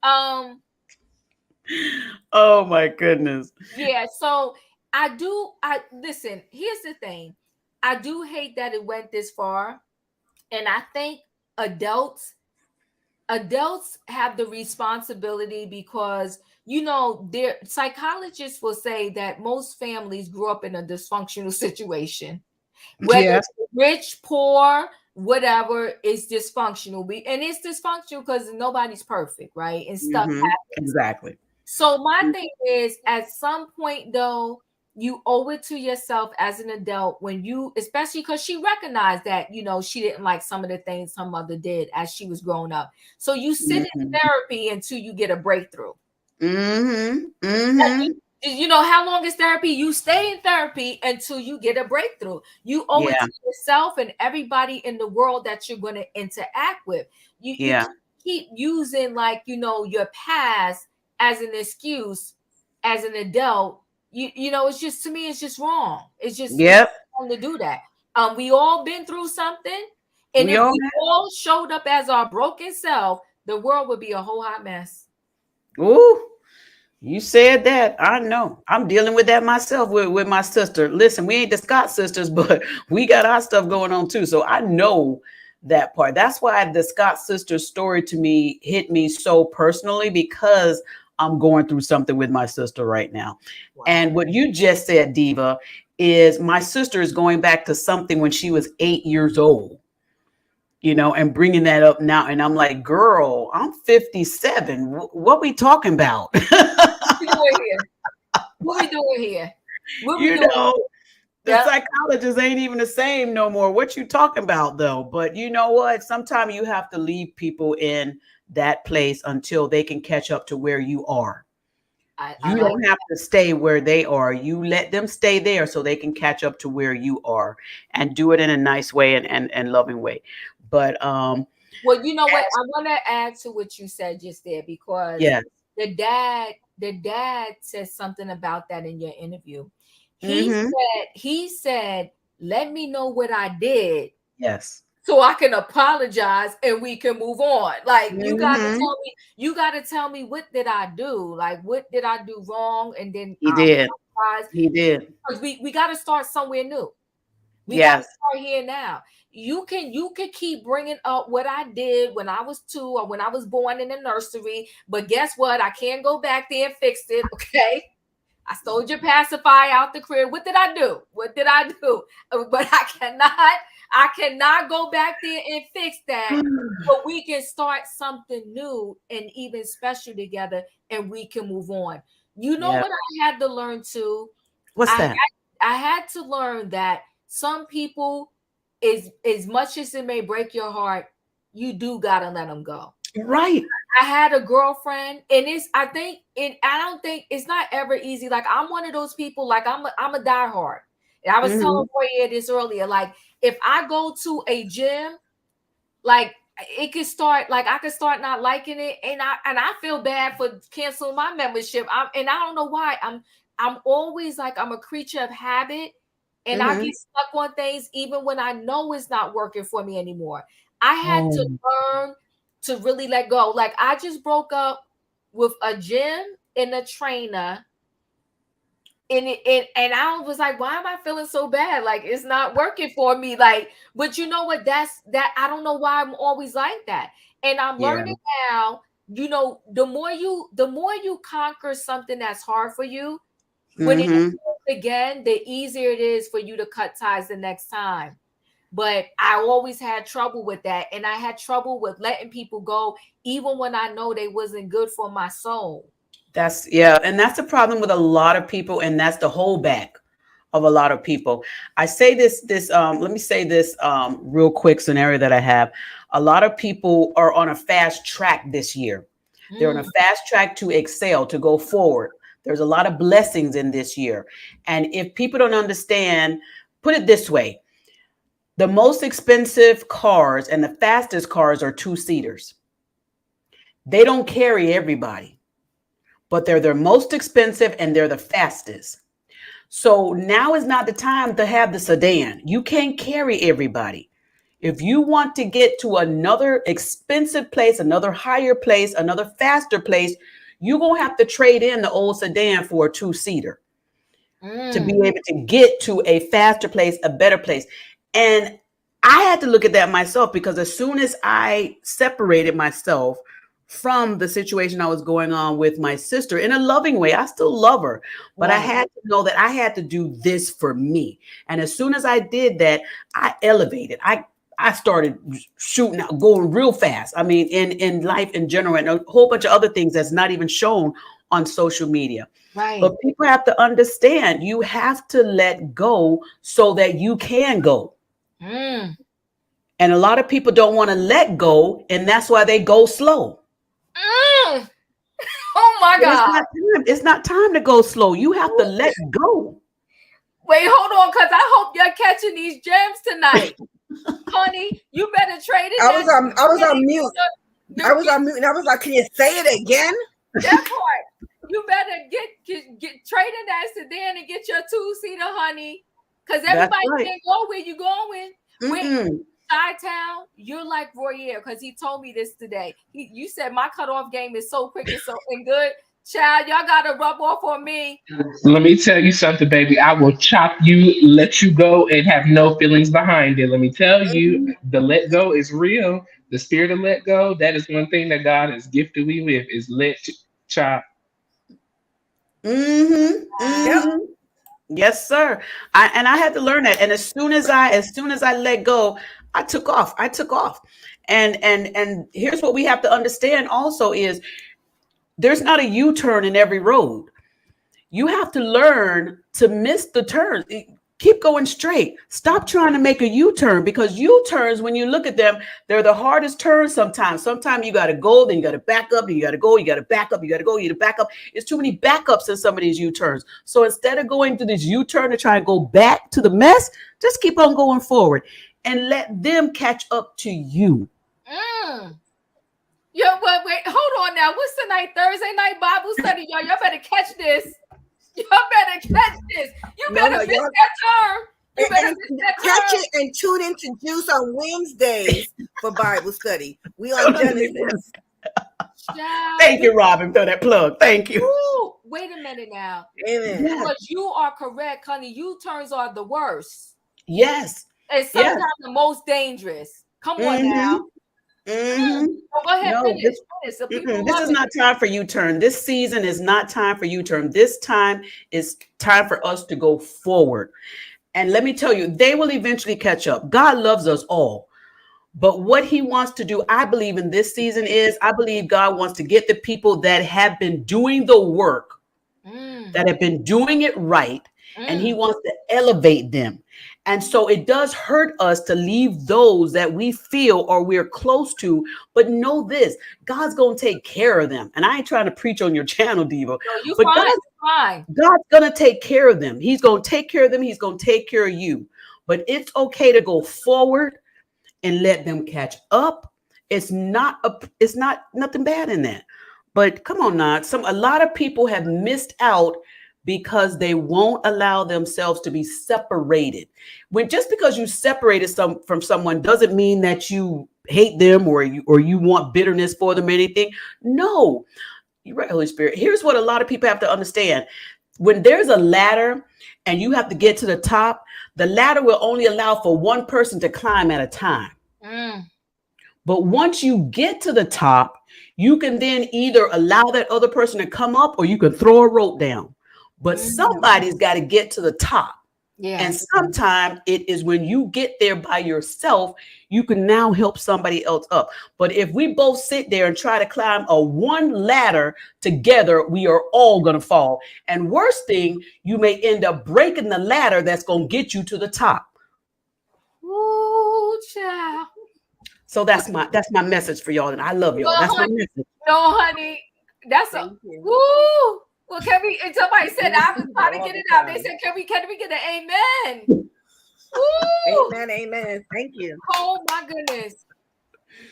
S1: um,
S4: Oh my goodness.
S1: yeah, so I listen, here's the thing. I do hate that it went this far. And I think adults adults have the responsibility because their psychologists will say that most families grew up in a dysfunctional situation, whether
S4: Yes.
S1: it's rich, poor, whatever, is dysfunctional. And it's dysfunctional because nobody's perfect, right? And stuff
S4: Hmm.
S1: happens.
S4: Exactly.
S1: So my thing is, at some point though, you owe it to yourself as an adult when you, especially because she recognized that she didn't like some of the things her mother did as she was growing up. So you sit in
S4: Hmm.
S1: therapy until you get a breakthrough.
S4: Hmm. Hmm.
S1: How long is therapy? You stay in therapy until you get a breakthrough. You owe it
S4: Yeah.
S1: to yourself and everybody in the world that you're going to interact with. You
S4: Yeah.
S1: keep using your past as an excuse as an adult. It's just, to me, it's just wrong. It's
S4: Yep.
S1: wrong to do that. We all been through something, and
S4: We
S1: if
S4: all
S1: we all showed up as our broken self, the world would be a whole hot mess.
S4: have. Ooh. You said that. I know. I'm dealing with that myself with my sister. Listen, we ain't the Scott sisters, but we got our stuff going on too. So I know that part. That's why the Scott sisters story to me hit me so personally, because I'm going through something with my sister right now.
S1: Wow.
S4: And what you just said, Diva, is my sister is going back to something when she was 8 years old, and bringing that up now. And I'm like, girl, I'm 57. What we talking about?
S1: What we doing here? What we doing here? What we
S4: you
S1: doing?
S4: know, the
S1: Yep.
S4: psychologists ain't even the same no more. What you talking about though? But you know what? Sometimes you have to leave people in that place until they can catch up to where you are.
S1: I
S4: You
S1: like
S4: don't have to stay where they are. You let them stay there so they can catch up to where you are, and do it in a nice way and loving way. But
S1: Well, you know what? I want to add to what you said just there because
S4: yeah.
S1: the dad said something about that in your interview. He
S4: Mm-hmm.
S1: said, "Let me know what I did
S4: Yes.
S1: so I can apologize and we can move on." Like
S4: Mm-hmm.
S1: you got to tell me, what did I do? Like, what did I do wrong? And then
S4: He
S1: I
S4: did.
S1: apologize,
S4: He did.
S1: because we got to start somewhere new. We got to
S4: Yes.
S1: start here now. You can keep bringing up what I did when I was 2 or when I was born in the nursery, but guess what? I can't go back there and fix it. Okay, I stole your pacifier out the crib. What did I do? What did I do? But I cannot go back there and fix that. But we can start something new and even special together, and we can move on. You know
S4: Yeah.
S1: what I had to learn too?
S4: What's
S1: I
S4: that?
S1: I had to learn that some people, is as much as it may break your heart, you do gotta let them go.
S4: Right.
S1: I had a girlfriend, and I don't think it's not ever easy. Like, I'm one of those people. Like, I'm a diehard. And I was
S4: Mm-hmm.
S1: telling Roy this earlier. Like, if I go to a gym, like, it could start, like, I could start not liking it, and I feel bad for canceling my membership. And I don't know why. I'm always like, I'm a creature of habit, and I
S4: Mm-hmm.
S1: get stuck on things even when I know it's not working for me anymore. I had to
S4: Oh.
S1: learn to really let go. Like, I just broke up with a gym and a trainer, and I was like, why am I feeling so bad? Like, it's not working for me. Like, but you know what? That I don't know why I'm always like that. And I'm
S4: Yeah.
S1: learning now, the more you conquer something that's hard for you, when it
S4: Mm-hmm.
S1: happens again, the easier it is for you to cut ties the next time. But I always had trouble with that. And I had trouble with letting people go, even when I know they wasn't good for my soul.
S4: That's yeah, and that's the problem with a lot of people, and that's the holdback of a lot of people. I say this let me say this real quick scenario that I have. A lot of people are on a fast track this year. They're on a
S1: Mm,
S4: fast track to excel, to go forward. There's a lot of blessings in this year. And if people don't understand, put it this way. The most expensive cars and the fastest cars are two-seaters. They don't carry everybody, but they're the most expensive and they're the fastest. So now is not the time to have the sedan. You can't carry everybody. If you want to get to another expensive place, another higher place, another faster place, you're going to have to trade in the old sedan for a two-seater to be able to get to a faster place, a better place. And I had to look at that myself, because as soon as I separated myself from the situation I was going on with my sister in a loving way, I still love her, but I had to know that I had to do this for me. And as soon as I did that, I elevated. I started shooting out, going real fast. I mean, in life in general, and a whole bunch of other things that's not even shown on social media.
S1: Right.
S4: But people have to understand, you have to let go so that you can go. And a lot of people don't want to let go, and that's why they go slow.
S1: Oh my God.
S4: It's not time to go slow. You have to let go.
S1: Wait, hold on, because I hope you're catching these gems tonight. Honey, you better trade it.
S3: I was on mute. I was on mute, and I was like, "Can you say it again?"
S1: That part. You better get trading that sedan and get your two-seater, honey, because everybody can't go where you going. Wait, Chi-Town, you're like Royer, because he told me this today. You said my cutoff game is so quick and so good. Child, y'all gotta rub off on me.
S2: Let me tell you something, baby. I will chop you, let you go, and have no feelings behind it. Let me tell you, the let go is real. The spirit of let go, that is one thing that God has gifted me with, is let chop.
S4: Yes, sir. I had to learn that. And as soon as I let go, I took off. And here's what we have to understand also is there's not a U-turn in every road. You have to learn to miss the turns. Keep going straight. Stop trying to make a U-turn, because U-turns, when you look at them, they're the hardest turns sometimes. Sometimes you got to go, then you got to back up, then you got to go, you got to back up, you got to go, you got to back up. It's too many backups in some of these U-turns. So instead of going through this U-turn to try and go back to the mess, just keep on going forward and let them catch up to you.
S1: Yo, wait, hold on now. What's tonight? Thursday night Bible study, y'all. Y'all better catch this. Y'all better catch this. You better miss that term. You better miss that term.
S3: Catch it and tune into Juice on Wednesdays for Bible study. We on Genesis.
S4: Thank you, Robin, for that plug. Thank you.
S1: Ooh, wait a minute now.
S3: Amen.
S1: Because you are correct, honey. U-turns are the worst.
S4: Yes.
S1: And sometimes the most dangerous. Come on now. Go ahead, finish.
S4: This is not time for U-turn. This season is not time for U-turn. This time is time for us to go forward. And let me tell you, they will eventually catch up. God loves us all. But what he wants to do, I believe in this season I believe God wants to get the people that have been doing the work, that have been doing it right, and he wants to elevate them. And so it does hurt us to leave those that we feel or we're close to, but know this, God's going to take care of them. And I ain't trying to preach on your channel, Diva.
S1: No,
S4: but
S1: fine.
S4: God's going to take care of them. He's going to take care of them. He's going to take care of you. But it's okay to go forward and let them catch up. It's not nothing bad in that. But come on now, a lot of people have missed out because they won't allow themselves to be separated. Just because you separated from someone doesn't mean that you hate them or you want bitterness for them or anything. No, you're right, Holy Spirit. Here's what a lot of people have to understand. When there's a ladder and you have to get to the top, the ladder will only allow for one person to climb at a time. But once you get to the top, you can then either allow that other person to come up or you can throw a rope down. But somebody's got to get to the top. Yeah. And sometimes it is when you get there by yourself, you can now help somebody else up. But if we both sit there and try to climb a one ladder together, we are all going to fall. And worst thing, you may end up breaking the ladder that's going to get you to the top.
S1: Ooh, child.
S4: So that's my message for y'all. And I love y'all. That's my message.
S1: No, honey. That's woo. Well, can we? And somebody said I was trying to get it out. They said, "Can we get an amen?" Woo!
S3: Amen. Amen. Thank you.
S1: Oh my goodness.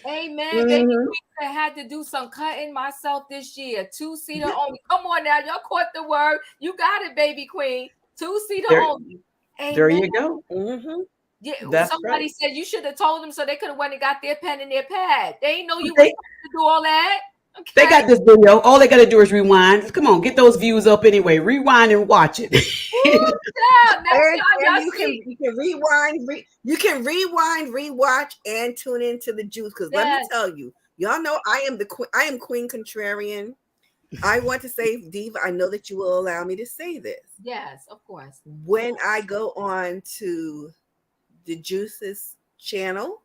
S1: Amen. Baby
S3: Mhm.
S1: Queen, I had to do some cutting myself this year. Two-seater only. Come on now. Y'all caught the word. You got it, baby queen. Two-seater
S4: There,
S1: only.
S4: there
S1: Amen.
S4: you go.
S3: Mhm.
S1: Yeah,
S4: That's
S1: somebody
S4: right.
S1: said you should have told them so they could have went and got their pen and their pad. They ain't know you was
S4: They
S1: supposed to do all that.
S4: they
S1: Okay.
S4: got this video. All they got to do is rewind. Come on, get those views up anyway. Rewind and watch it.
S1: Woo, child. Next time
S3: And
S1: y'all
S3: you can
S1: see.
S3: rewind, you can rewind, rewatch, and tune into the juice. Because let me
S1: Yes.
S3: tell you, y'all know I am the queen. I am Queen Contrarian. I want to say, Diva, I know that you will allow me to say this.
S1: Yes, of course.
S3: When I go on to the Juice's channel,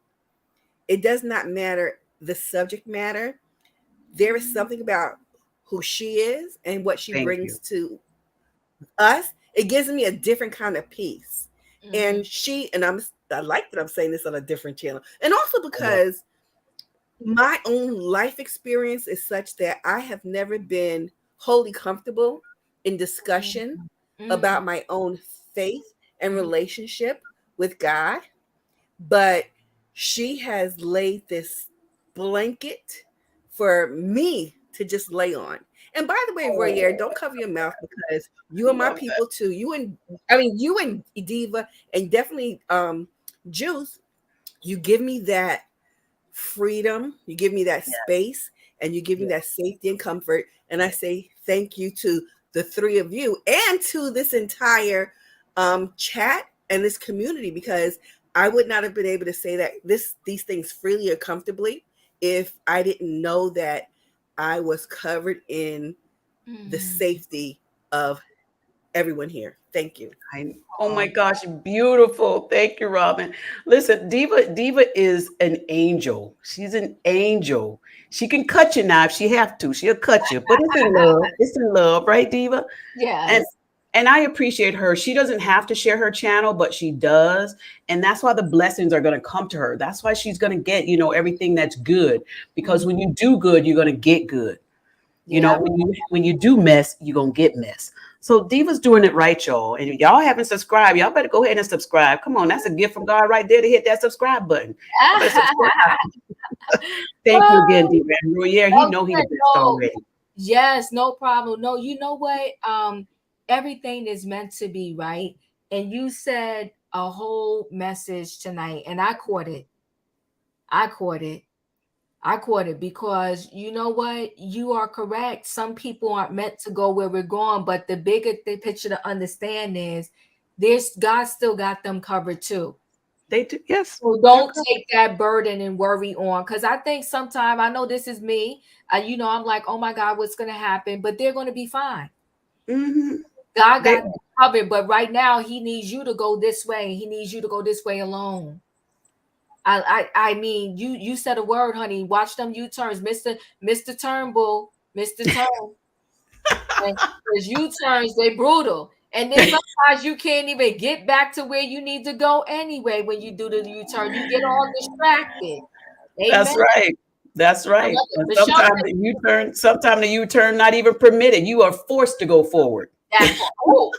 S3: it does not matter the subject matter. There is something about who she is and what she
S4: Thank
S3: brings
S4: you.
S3: to us. It gives me a different kind of peace.
S1: Mhm.
S3: And I like that I'm saying this on a different channel. And also
S4: I love
S3: because my own life experience is such that I have never been wholly comfortable in discussion
S1: Mm,
S3: about my own faith and
S1: mhm.
S3: relationship with God. But she has laid this blanket for me to just lay on. And by the way, Royer,
S4: Oh,
S3: don't cover your mouth because you
S4: I
S3: are my
S4: love that.
S3: people too. You and Diva and definitely Juice, you give me that freedom, you give me that
S4: Yes.
S3: space, and you give me
S4: Yes.
S3: that safety and comfort. And I say thank you to the three of you and to this entire chat and this community because I would not have been able to say that these things freely or comfortably if I didn't know that I was covered in the
S1: Mm.
S3: safety of everyone here. Thank you.
S4: Oh
S1: Aw.
S4: my gosh, beautiful. Thank you, Robin. Listen, Diva is an angel. She's an angel. She can cut you now if she have to. She'll cut you, but it's in love. It's in love, right, Diva? And
S1: Yes.
S4: and I appreciate her. She doesn't have to share her channel, but she does. And that's why the blessings are going to come to her. That's why she's going to get, everything that's good. Because
S1: Mhm.
S4: when you do good, you're going to get good.
S3: Yeah.
S4: When you do mess, you're gonna get mess. So Diva's doing it right, y'all. And if y'all haven't subscribed, y'all better go ahead and subscribe. Come on, that's a gift from God right there to hit that subscribe button. Y'all better subscribe. Thank you again,
S1: Oh,
S4: Diva. And Royer, he know he
S1: okay,
S4: the best
S1: no.
S4: already.
S1: Yes, no problem. No, you know what? Everything is meant to be, right? And you said a whole message tonight, and I caught it. I caught it. I caught it because you know what? You are correct. Some people aren't meant to go where we're going, but the bigger the picture to understand is there's God still got them covered too.
S4: They do, yes.
S1: So
S4: They're
S1: don't
S4: good.
S1: take that burden and worry on because I think sometimes I know this is me. I'm like, oh my God, what's going to happen? But they're going to be fine.
S4: Mhm.
S1: God
S4: They
S1: got them covered, but right now He needs you to go this way. He needs you to go this way alone. I mean, you said a word, honey. Watch them U turns, Mister Turnbull, Mister Turn, and his U turns they brutal. And then sometimes you can't even get back to where you need to go anyway. When you do the U turn, you get all distracted. Amen.
S4: That's right. That's
S1: I
S4: right.
S1: love it.
S4: And
S1: Michelle
S4: sometimes the U-turn not even permitted. You are forced to go forward.
S1: that part. Oh,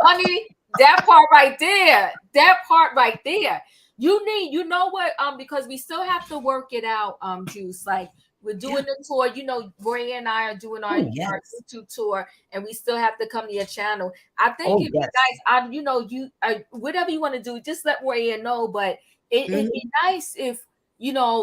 S1: honey, that part right there. That part right there. You know what? Because we still have to work it out, Juice. Like we're
S4: Yeah.
S1: doing the tour, Roy and I are doing our
S4: Oh yes.
S1: YouTube tour, and we still have to come to your channel. I think
S4: Oh
S1: it'd be
S4: yes.
S1: nice. Whatever you want to do, just let Roy know. But it'd
S4: Mhm.
S1: be nice if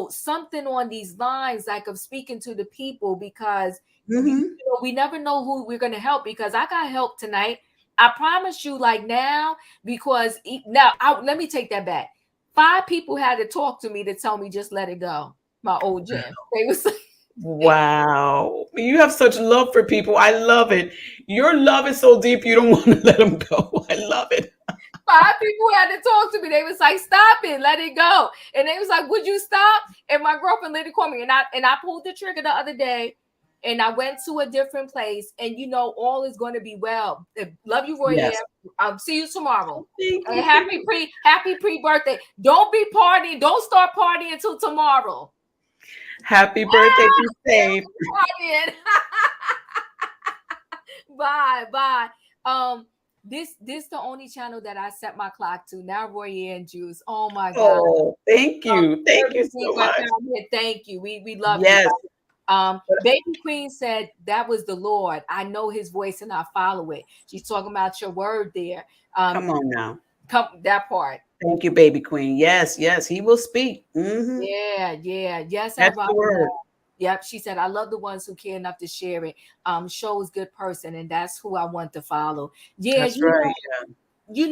S1: something on these lines, like of speaking to the people, because
S4: Mhm.
S1: we never know who we're gonna help. Because I got help tonight. I promise you, like now, because let me take that back. 5 people had to talk to me to tell me just let it go. My old gym. They was like,
S4: Wow. You have such love for people. I love it. Your love is so deep you don't want to let them go. I love it.
S1: 5 people had to talk to me. They was like, stop it, let it go. And they was like, would you stop? And my girlfriend literally called me, and I pulled the trigger the other day. And I went to a different place, and all is going to be well. Love you, Roy.
S4: Yes.
S1: I'll see you tomorrow.
S4: Thank
S1: And
S4: you. Thank you.
S1: happy pre birthday. Don't be partying. Don't start partying until tomorrow.
S4: Happy birthday. Be safe.
S1: Partying. Bye. Um, this the only channel that I set my clock to now. Roy and Juice. Oh my God.
S4: Oh, thank you. Thank you
S1: Everything
S4: so
S1: went
S4: much.
S1: down here. Thank you. We love you.
S4: Yes.
S1: Baby Queen said that was the Lord. I know his voice and I follow it. She's talking about your word there. Um,
S4: Come on now.
S1: come that part.
S4: Thank you, baby queen. Yes, yes, he will speak.
S1: Yeah, yeah. Yes, I
S4: That's
S1: rock
S4: the
S1: them
S4: word.
S1: all. Yep. She said, I love the ones who care enough to share it. Shows good person, and that's who I want to follow. Yeah,
S4: That's right. Yeah.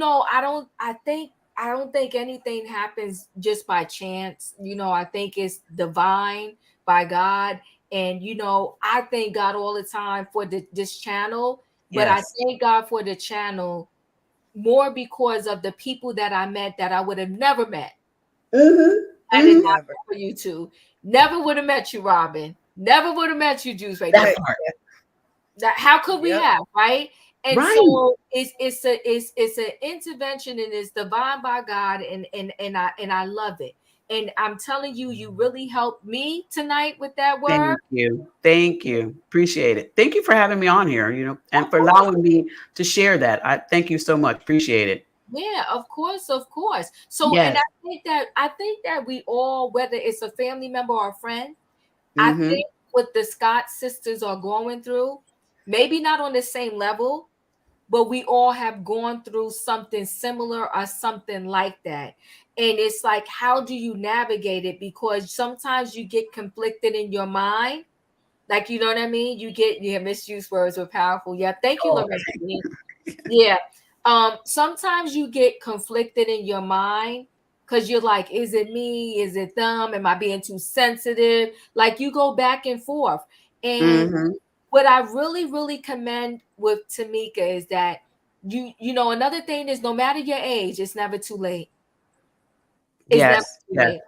S1: I don't think anything happens just by chance. I think it's divine by God. And I thank God all the time for this channel, but I
S4: Yes.
S1: thank God for the channel more because of the people that I met that I would have never met had it not
S4: Mm-hmm.
S3: Never.
S1: been for you two. Never would have met you, Robin. Never would have met you, Juice. Right?
S4: That
S1: Never.
S3: Right.
S4: part.
S1: How could we
S3: Yep.
S1: have, right? And
S4: Right.
S1: so it's an intervention and it's divine by God, and I love it. And I'm telling you, you really helped me tonight with that word.
S4: Thank you. Thank you. Appreciate it. Thank you for having me on here, and
S1: Of
S4: for
S1: course.
S4: allowing me to share that. I thank you so much. Appreciate it.
S1: Yeah, of course, of course. So, and
S4: Yes.
S1: I think that we all, whether it's a family member or a friend, I
S4: Mm-hmm.
S1: think what the Scott sisters are going through, maybe not on the same level, but we all have gone through something similar or something like that. And it's like, how do you navigate it? Because sometimes you get conflicted in your mind. Like, you know what I mean? Yeah, misuse words were powerful. Yeah. Thank you,
S4: Oh,
S1: Lorraine. Yeah. Sometimes you get conflicted in your mind because you're like, is it me? Is it them? Am I being too sensitive? Like you go back and forth. And
S4: mm-hmm.
S1: what I really, really commend with Tamika is that another thing is no matter your age, it's never too late. It's never
S4: Yes.
S1: too
S4: Yes.
S1: late.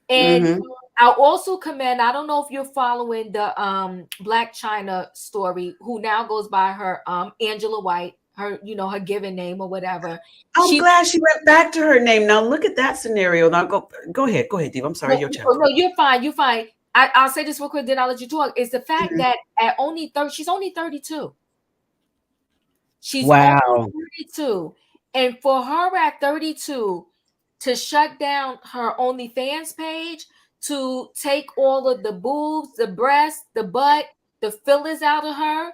S1: And
S4: Mm-hmm.
S1: I also commend, I don't know if you're following the Black China story, who now goes by her Angela White, her given name or whatever.
S4: I'm
S1: She
S4: glad she went back to her name. Now look at that scenario. Now go ahead. Go ahead, Dave. I'm sorry.
S1: no,
S4: Your turn.
S1: no, you're fine, you're fine. I'll say this real quick, then I'll let you talk. Is the fact
S4: Mhm.
S1: that at only 30, she's only 32. She's only
S4: Wow.
S1: 32. And for her at 32 to shut down her OnlyFans page, to take all of the boobs, the breasts, the butt, the fillers out of her, and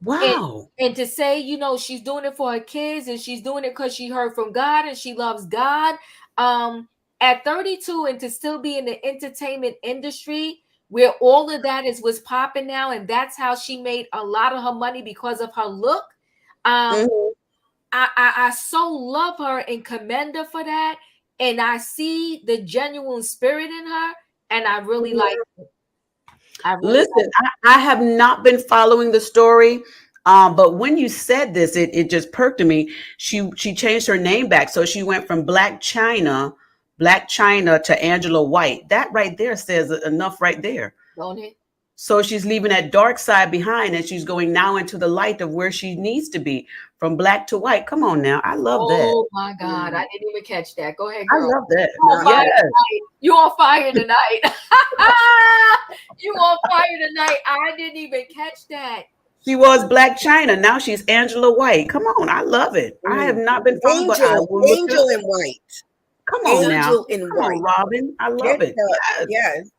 S4: Wow.
S1: and to say, she's doing it for her kids and she's doing it because she heard from God and she loves God. Um, at 32 and to still be in the entertainment industry where all of that is what's popping now, and that's how she made a lot of her money because of her look. Um,
S4: Mhm.
S1: I so love her and commend her for that. And I see the genuine spirit in her, and I really like
S4: Mhm.
S1: it. I really
S4: Listen,
S1: like
S4: I have not been following the story, but when you said this, it just perked to me. She changed her name back, so she went from Black China to Angela White. That right there says enough, right there.
S1: it, don't it?
S4: So she's leaving that dark side behind, and she's going now into the light of where she needs to be, from black to white. Come on now, I love that.
S1: Oh my God, I
S3: Mm,
S1: didn't even catch that. Go ahead,
S4: I
S1: girl.
S4: love that.
S1: You on
S3: not
S1: fire
S3: yet.
S4: Yes,
S1: tonight. You on fire tonight. You on fire tonight. I didn't even catch that.
S4: she was Black China. Now she's Angela White. Come on, I love it. I have
S3: Mm.
S4: not been following, but I
S3: Angel,
S4: will look it up.
S3: angel in white.
S4: Come on now.
S3: Angel in
S4: Come on,
S3: white.
S4: Robin. I love
S3: Get
S4: it.
S3: the
S4: Yes.
S3: yes.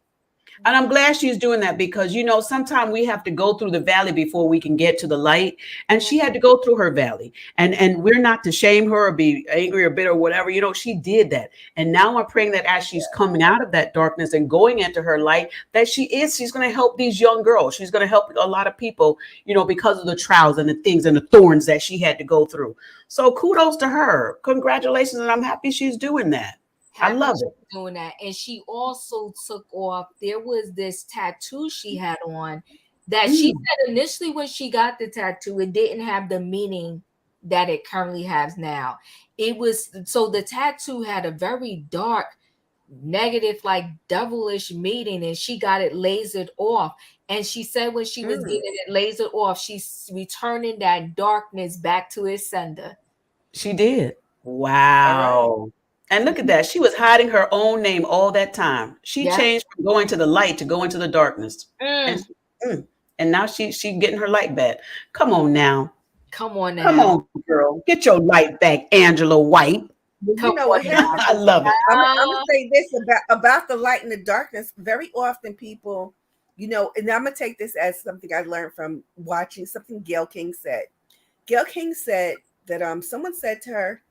S4: And I'm glad she's doing that because, sometimes we have to go through the valley before we can get to the light. And
S1: Yeah.
S4: she had to go through her valley. And we're not to shame her or be angry or bitter or whatever. She did that. And now I'm praying that as she's coming out of that darkness and going into her light, that she's going to help these young girls. She's going to help a lot of people, because of the trials and the things and the thorns that she had to go through. So kudos to her. Congratulations. And I'm happy she's doing that. I
S1: Happy
S4: love
S1: she's
S4: it.
S1: doing that. And she also took off, there was this tattoo she had on that she
S4: Mm,
S1: said initially when she got the tattoo, it didn't have the meaning that it currently has now. It was so the tattoo had a very dark, negative, like devilish meaning, and she got it lasered off. And she said when she was
S3: Mm.
S1: getting it lasered off, she's returning that darkness back to its sender.
S4: she did.
S3: All right.
S4: Wow. And look at that. She was hiding her own name all that time. She
S1: Yeah.
S4: changed from going to the light to going to the darkness. And
S1: Mm.
S4: mm, and now she getting her light back. Come on now.
S1: Come on
S4: Come
S1: now.
S4: on, girl. Get your light back, Angela White.
S3: Well,
S1: Come
S3: you know
S1: on
S3: what
S1: now.
S3: happens
S4: I
S3: is
S4: love it.
S3: I'm gonna say this about the light and the darkness. Very often, people, and I'm gonna take this as something I learned from watching something Gail King said. Gail King said that someone said to her,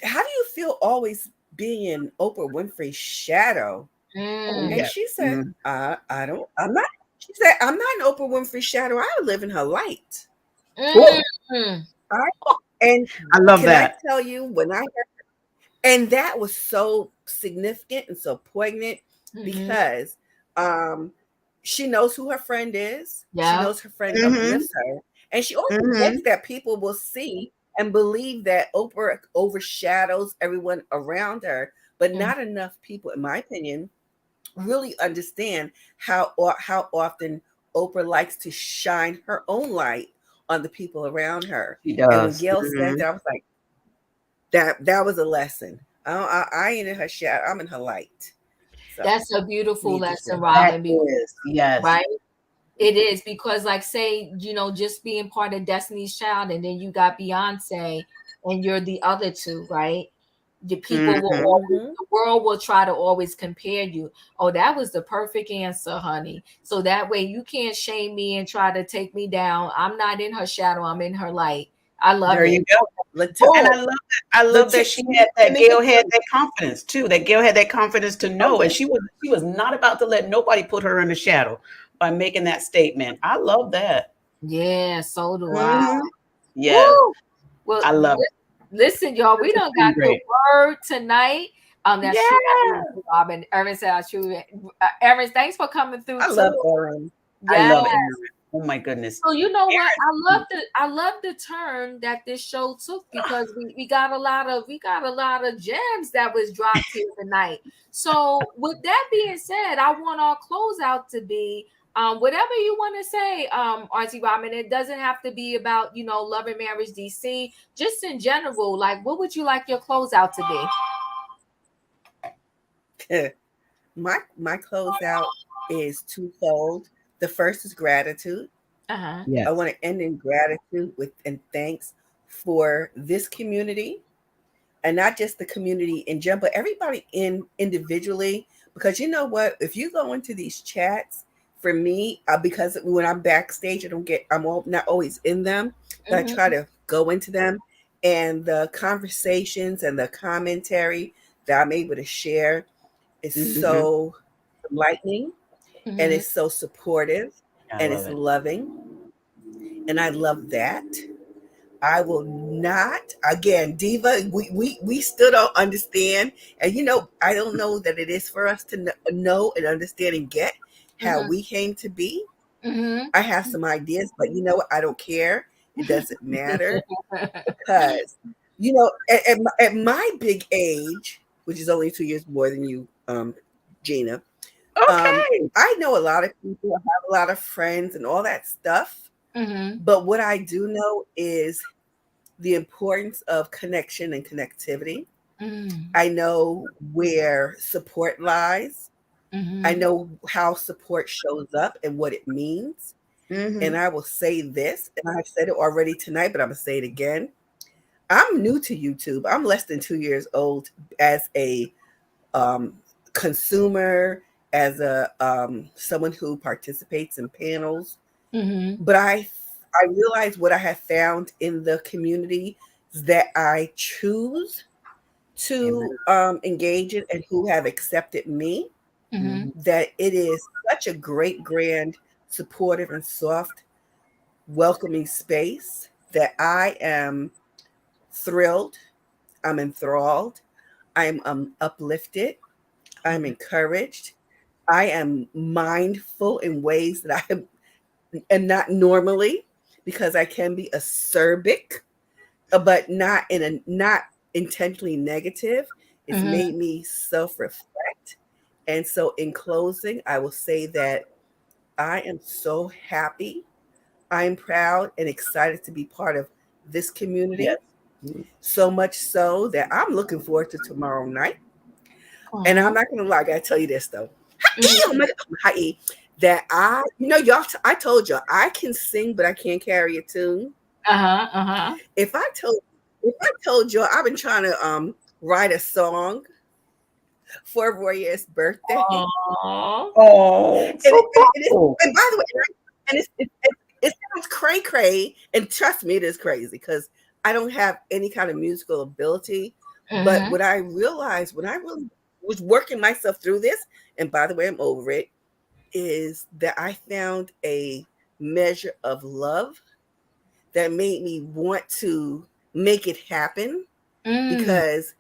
S3: "How do you feel always being in Oprah Winfrey's shadow?"
S4: Oh,
S1: Mm,
S3: And
S4: yeah.
S3: she said,
S4: Mm.
S3: I don't, I'm not. She said, "I'm not in Oprah Winfrey's shadow. I live in her light."
S4: Oh,
S1: mm,
S3: All right. And
S4: I love
S3: can I
S4: that.
S3: tell you and that was so significant and so poignant
S1: mm-hmm.
S3: because um, she knows who her friend is. She
S1: Yeah.
S3: knows her friend
S4: Mm-hmm.
S3: uplifts her. And she also
S4: Mm-hmm.
S3: hopes that people will see and believe that Oprah overshadows everyone around her. But
S1: Mm.
S3: not enough people, in my opinion, really understand how often Oprah likes to shine her own light on the people around her.
S4: She
S3: And when
S4: does.
S3: Gail said
S4: Mm-hmm.
S3: that, I was like, that was a lesson. I ain't in her shadow. I'm in her light. So
S1: That's a beautiful
S3: need to
S1: lesson,
S3: say
S4: That
S1: Robin.
S4: is, yes.
S1: Right? It is because, like, say, just being part of Destiny's Child, and then you got Beyonce, and you're the other two, right? The people will
S4: Mm-hmm.
S1: always,
S3: Mm-hmm.
S1: the world will try to always compare you. Oh, that was the perfect answer, honey. So that way you can't shame me and try to take me down. I'm not in her shadow. I'm in her light. I love
S4: There
S1: it.
S4: you go. And
S3: Boom.
S4: I love that she had
S3: Let
S4: that
S3: me
S4: Gail
S3: just
S4: had that confidence too. That Gail had that confidence to
S3: oh
S4: know, and
S3: yeah.
S4: she was not about to let nobody put her in the shadow by making that statement. I love that.
S1: Yeah, so do I.
S4: Hmm. Yes,
S1: Woo! Well,
S4: I love it.
S1: listen, y'all, we
S4: This has
S1: done
S4: been
S1: got the
S4: great.
S1: word tonight. That's true.
S4: Yeah,
S1: Robin, Erin said that's true. Erin, thanks for coming through
S3: I love
S1: too.
S3: Erin.
S4: I
S1: Yeah.
S4: love it. Oh my goodness.
S1: So you know what?
S4: Aaron.
S1: I love the turn that this show took because we got a lot of gems that was dropped here tonight. So with that being said, I want our closeout to be whatever you want to say, Auntie Robin. It doesn't have to be about, Love and Marriage DC, just in general. Like, what would you like your closeout to be?
S3: My closeout is twofold. The first is gratitude.
S1: Uh-huh.
S3: I
S4: Yes.
S3: want to end in gratitude with and thanks for this community, and not just the community in general, but everybody in individually. Because you know what, if you go into these chats, for me, because when I'm backstage, not always in them, but I try
S1: Mm-hmm.
S3: to go into them, and the conversations and the commentary that I'm able to share is
S4: Hmm.
S3: so enlightening, and
S1: Mm-hmm.
S3: it's so supportive,
S4: I
S3: and
S4: love
S3: it's
S4: it.
S3: loving, and I love that. I will not again, Diva. We still don't understand, and I don't know that it is for us to know and understand and get how
S1: Mm-hmm.
S3: we came to be.
S1: Mm-hmm.
S3: I have some ideas, but you know what? I don't care. It doesn't matter because at my big age, which is only 2 years more than you, Gina. Um,
S4: Okay.
S3: I know a lot of people, I have a lot of friends, and all that stuff.
S1: Mm-hmm.
S3: But what I do know is the importance of connection and connectivity.
S1: Mm-hmm.
S3: I know where support lies. I
S1: Mm-hmm.
S3: know how support shows up and what it means. And
S4: Hmm.
S3: I will say this, and I've said it already tonight, but I'm going to say it again. I'm new to YouTube. I'm less than 2 years old as a um, consumer, as a someone who participates in panels.
S1: Mm-hmm.
S3: But I realize what I have found in the community that I choose
S4: Amen.
S3: to engage in and who have accepted me,
S1: Mm-hmm.
S4: Hmm.
S3: that it is such a great, grand, supportive, and soft, welcoming space that I am thrilled. I'm enthralled. I am uplifted.
S4: I love
S3: I'm
S4: it.
S3: encouraged. I am mindful in ways that I am not normally, because I can be acerbic, but not intentionally negative. It's
S1: Mm-hmm.
S3: made me self-reflect. And so in closing, I will say that I am so happy. I'm proud and excited to be part of this
S4: Yes.
S3: community. So much so that I'm looking forward to tomorrow night. And
S1: Aw.
S3: I'm not gonna lie, I gotta tell you this though.
S1: Mhm.
S3: Oh my God, that I told y'all I can sing, but I can't carry a tune.
S1: Uh-huh. Uh-huh.
S3: If I told if I told you I've been trying to write a song for Roy's birthday.
S1: Aw.
S4: Oh,
S3: And,
S4: so thoughtful.
S3: and by the way, and it sounds cray cray, and trust me, it is crazy because I don't have any kind of musical ability. But
S1: Mhm.
S3: what I realized when I really was working myself through this, and by the way, I'm over it, is that I found a measure of love that made me want to make it happen
S1: Mm.
S3: because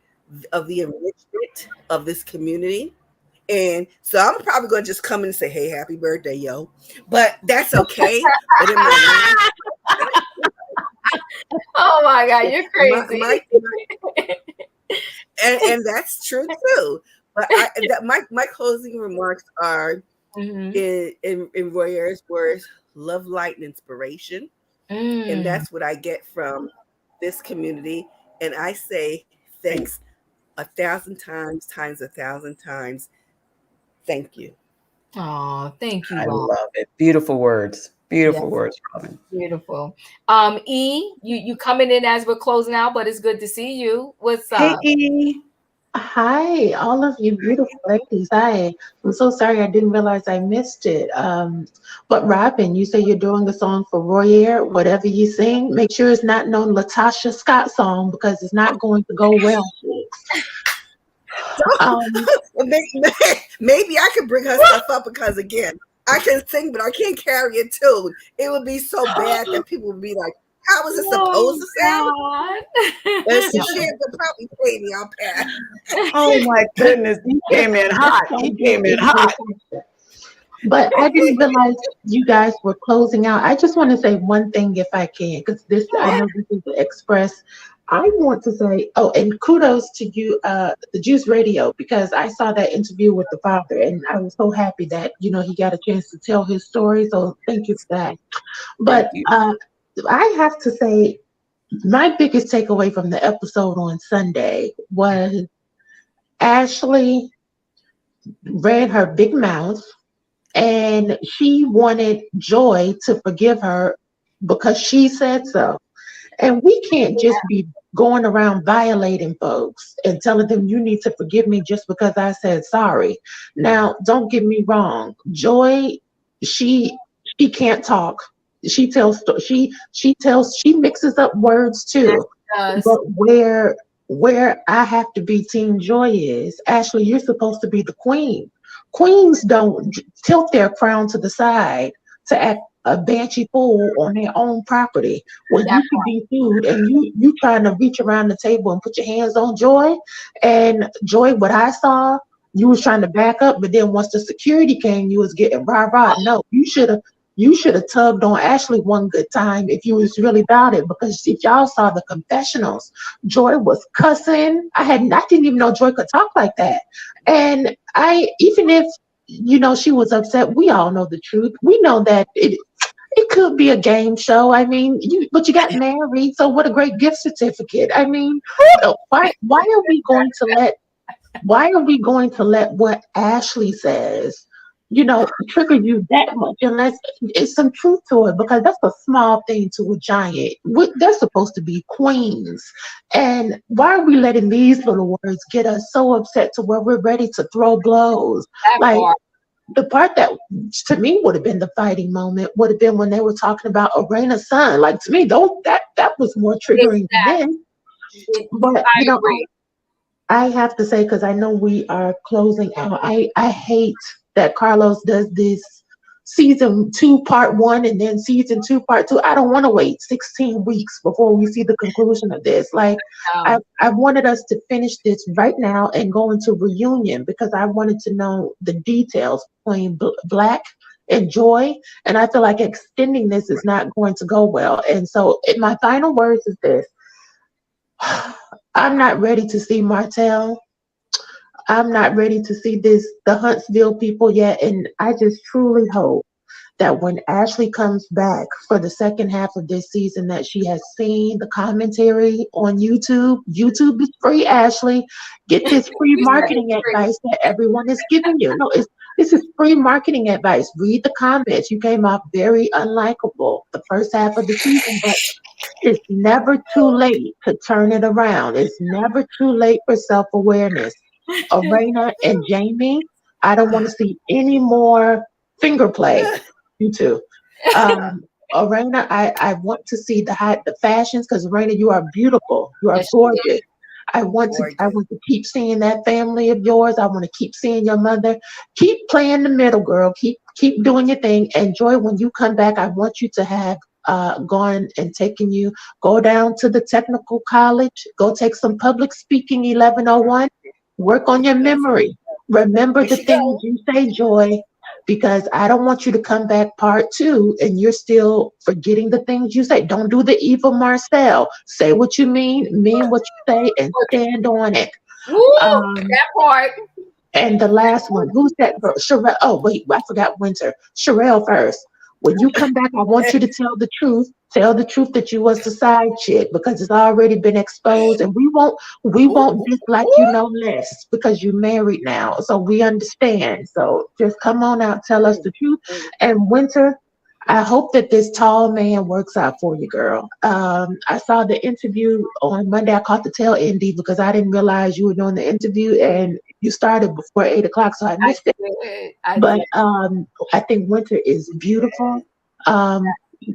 S3: of the enrichment of this community. And so I'm probably going to just come in and say, "Hey, happy birthday, yo." But that's okay. But in my mind,
S1: Oh my God, you're
S3: my,
S1: crazy.
S3: my, and that's true too. But my closing remarks are
S1: Mhm.
S3: in Royer's words, love, light, and inspiration. And
S1: Mm.
S3: that's what I get from this community. And I say thanks 1,000 times, times 1,000 times. Thank you.
S1: Oh, thank you,
S4: I
S1: Rob.
S4: love it. Beautiful words. Beautiful
S1: Yes,
S4: words, Robin.
S1: beautiful. E, you coming in as we're closing out, but it's good to see you. What's
S4: Hey,
S1: up?
S4: E.
S5: Hi, all of you beautiful ladies. I'm so sorry I didn't realize I missed it. But Robin, you say you're doing a song for Royer. Whatever you sing, make sure it's not no Latasha Scott song because it's not going to go well. Um,
S3: Well, maybe I could bring her stuff up because again, I can sing, but I can't carry a tune. It would be so bad that people would be like, "How is it supposed
S1: Oh
S3: to sound?" And
S1: God.
S3: so she could probably pay me. I'll pass.
S4: Oh my goodness. He came in
S5: that's
S4: hot. He
S5: so
S4: came in
S5: good,
S4: hot.
S5: Latasha. But I didn't realize you guys were closing out. I just want to say one thing if I can, because this I
S1: Sure.
S5: know this is the Express. I want to say, oh, and kudos to you, the Juice Radio, because I saw that interview with the father, and I was so happy that he got a chance to tell his story. So thank you for that.
S4: Thank
S5: But
S4: you.
S5: I have to say, my biggest takeaway from the episode on Sunday was Ashley ran her big mouth and she wanted Joy to forgive her because she said so. And we can't just be going around violating folks and telling them you need to forgive me just because I said sorry. Now, don't get me wrong. Joy, she she can't talk. She mixes up words
S1: Yes,
S5: too.
S1: it does.
S5: But where I have to be Team Joy is, Ashley, you're supposed to be the queen. Queens don't tilt their crown to the side to act a banshee fool on their own property when
S1: That
S5: you could be sued and you trying to reach around the table and put your hands on Joy. And Joy, what I saw, you was trying to back up, but then once the security came, you was getting rah rah. No, you should have tugged on Ashley one good time if you was really about it. Because if y'all saw the confessionals, Joy was cussing. I didn't even know Joy could talk like that. And I even if she was upset, we all know the truth. We know that it could be a game show. I mean, but you got married, so what a great gift certificate. I mean, why are we going to let what Ashley says, trigger you that much unless it's some truth to it? Because that's a small thing to a giant. They're supposed to be queens. And why are we letting these little words get us so upset to where we're ready to throw blows? Like,
S1: part.
S5: the part that to me would have been the fighting moment would have been when they were talking about Arena's son. Like, to me, that was more triggering to
S1: Exactly.
S5: them. But
S1: I agree.
S5: I have to say, because I know we are closing out, I hate that Carlos does this season two, part one, and then season two, part two. I don't want to wait 16 weeks before we see the conclusion of this. Like,
S1: Um,
S5: I wanted us to finish this right now and go into reunion because I wanted to know the details between Black and Joy. And I feel like extending this is not going to go well. And so, my final words is this. I'm not ready to see Martell. I'm not ready to see the Huntsville people yet. And I just truly hope that when Ashley comes back for the second half of this season, that she has seen the commentary on YouTube. YouTube is free, Ashley. Get this free
S1: we said it's
S5: marketing
S1: free.
S5: advice that everyone is giving you. No, it's This is free marketing advice. Read the comments. You came off very unlikable the first half of the season, but it's never too late to turn it around. It's never too late for self awareness. Arena and Jamie, I don't want to see any more finger play. You two. Um, Arena, I want to see the fashions because Arena, you are beautiful. You are
S1: Yes, she
S5: gorgeous.
S1: did.
S5: I
S3: Gorgeous.
S5: want to keep seeing that family of yours. I want to keep seeing your mother. Keep playing the middle, girl. Keep doing your thing. And Joy, when you come back, I want you to have gone and taken you, go down to the technical college, go take some public speaking 1101, work on your
S3: Yes.
S5: memory. Remember
S3: There
S5: the
S3: she
S5: things
S3: go.
S5: you say, Joy, because I don't want you to come back part two and you're still forgetting the things you say. Don't do the evil Marcel. Say what you mean what you say, and stand on it.
S1: Woo!
S5: Um,
S1: That part.
S5: and the last one, who's that girl? Sherelle. Oh, wait, I forgot Winter. Sherelle first. When you come back, I want you to tell the truth. Tell the truth that you was the side chick because it's already been exposed, and we won't dislike you no less because you're married now. So we understand. So just come on out, tell us the truth. And Winter, I hope that this tall man works out for you, girl. I saw the interview on Monday. I caught the tail end because I didn't realize you were doing the interview and you started before 8 o'clock, so I
S1: I
S5: missed it.
S1: did. I
S5: But
S1: did.
S5: I think Winter is beautiful. Um,